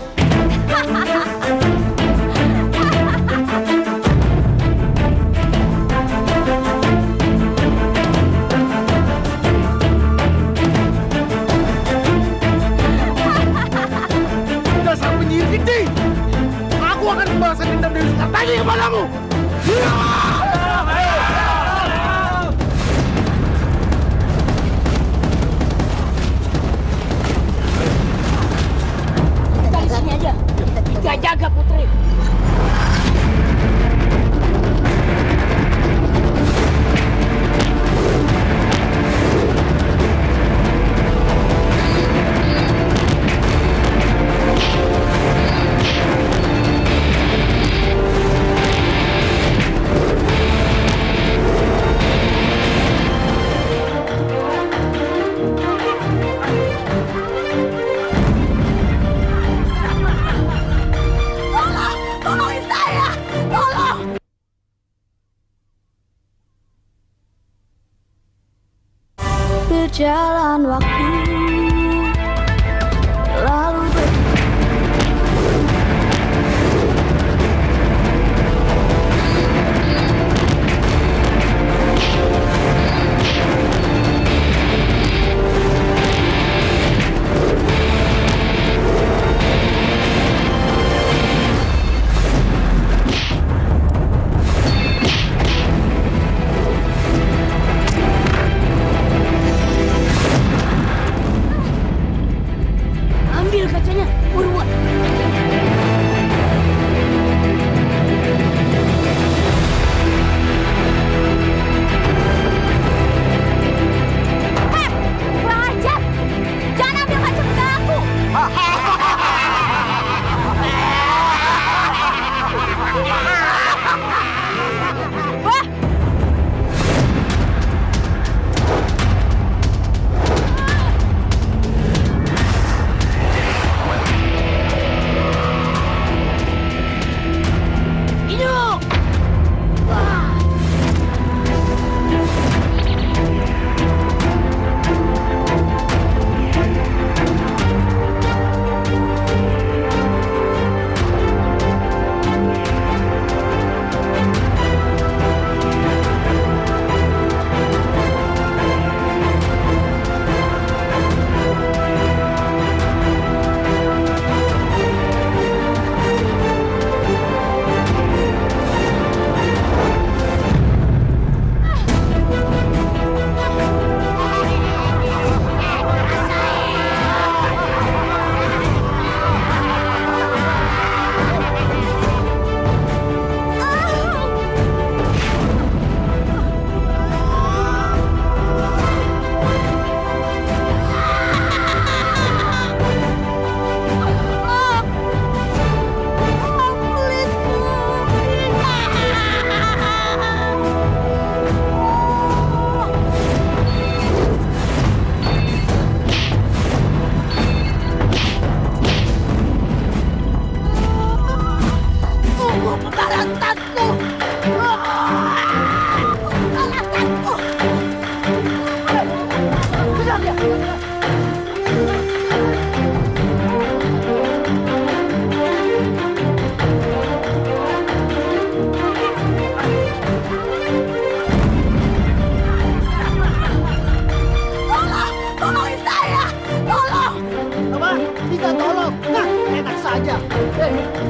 dendam Dewi Sekar tadi kepadamu. Kita di sini aja. Kita jaga Putri. Berjalan waktu lalu ambil kacanya, buruan. Kurang ajar! Jangan ambil kacamata aku! Wah! Hidup!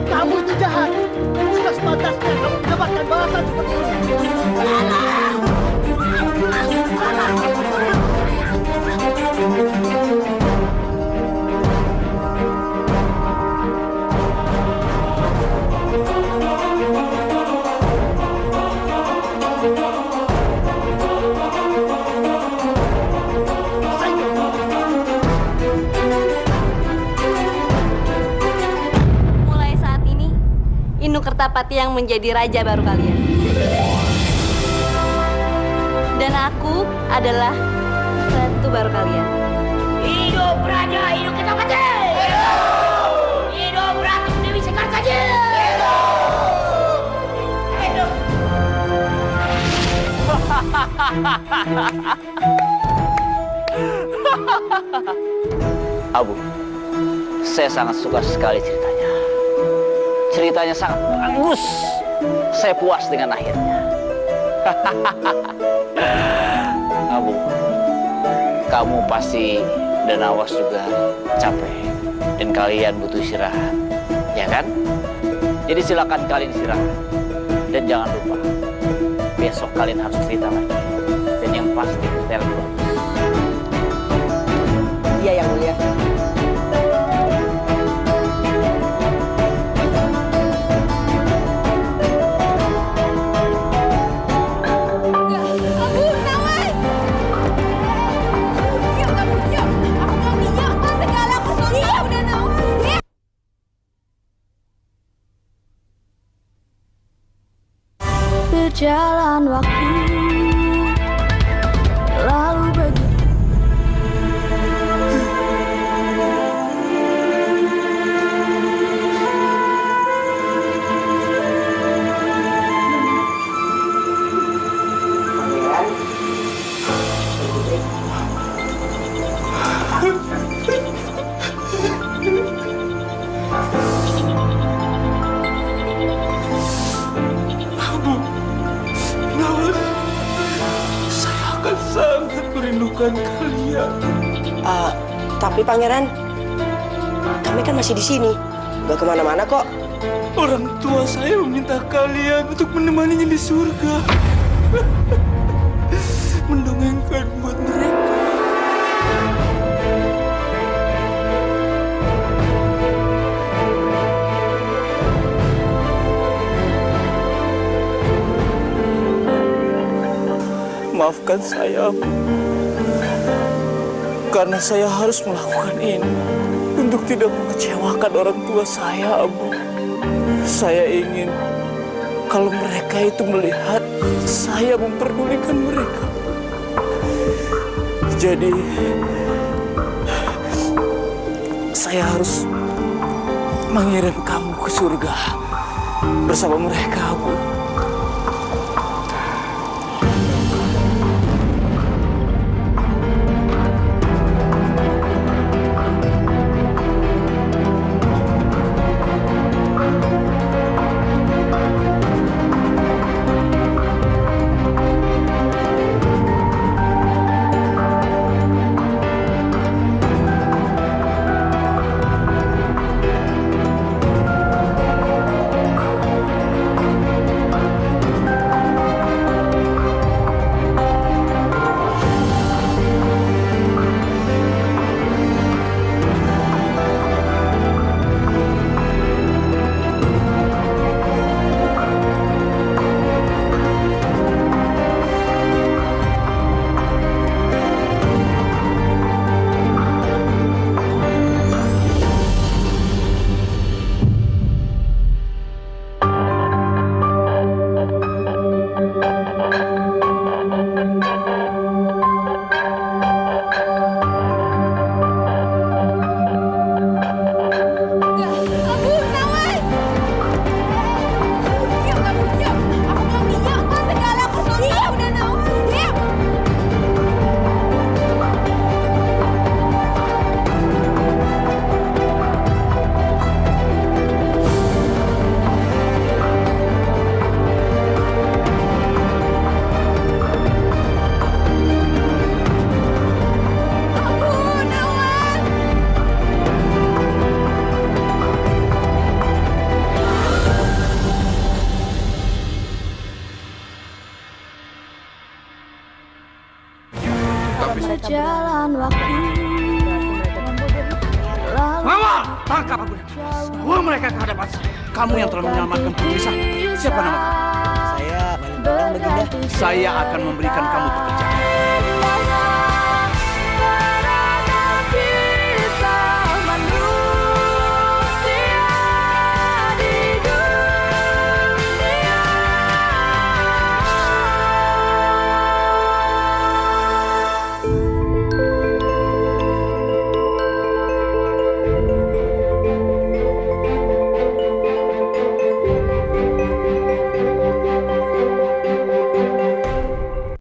Kamu itu jahat. Sudah sepantasnya kamu mendapatkan balasan seperti ini. Mulai saat ini, Inu Kertapati yang menjadi raja baru kalian. Dan aku adalah ratu baru kalian. Hidup Raja Inu Kertapati! Hidup! Hidup Ratu Dewi Sekar saja! Hidup! Hidup! Abu, saya sangat suka sekali ceritanya. Ceritanya sangat bagus. Saya puas dengan akhirnya. Abu, kamu pasti dan Awas juga capek. Dan kalian butuh istirahat, ya kan? Jadi silakan kalian istirahat. Dan jangan lupa, besok kalian harus cerita lagi. Dan yang pasti cerita lagi bagus. Iya, Yang Mulia. Berjalan waktu lalu begitu. Sangat merindukan kalian. Tapi Pangeran, kami kan masih di sini, nggak kemana-mana kok. Orang tua saya meminta kalian untuk menemaninya di surga. Mendongengkan buat mereka. Maafkan saya, Bu. Karena saya harus melakukan ini untuk tidak mengecewakan orang tua saya, Bu. Saya ingin kalau mereka itu melihat saya memperdulikan mereka. Jadi, saya harus mengirim kamu ke surga bersama mereka, Bu. Berjalan waktu lalu. Mama, tangkap aku. Bawa mereka ke hadapan saya. Kamu yang telah menyelamatkan putri saya. Siapa nama kamu? Saya Maling Tolong, Baginda. Saya akan memberikan kamu pekerjaan.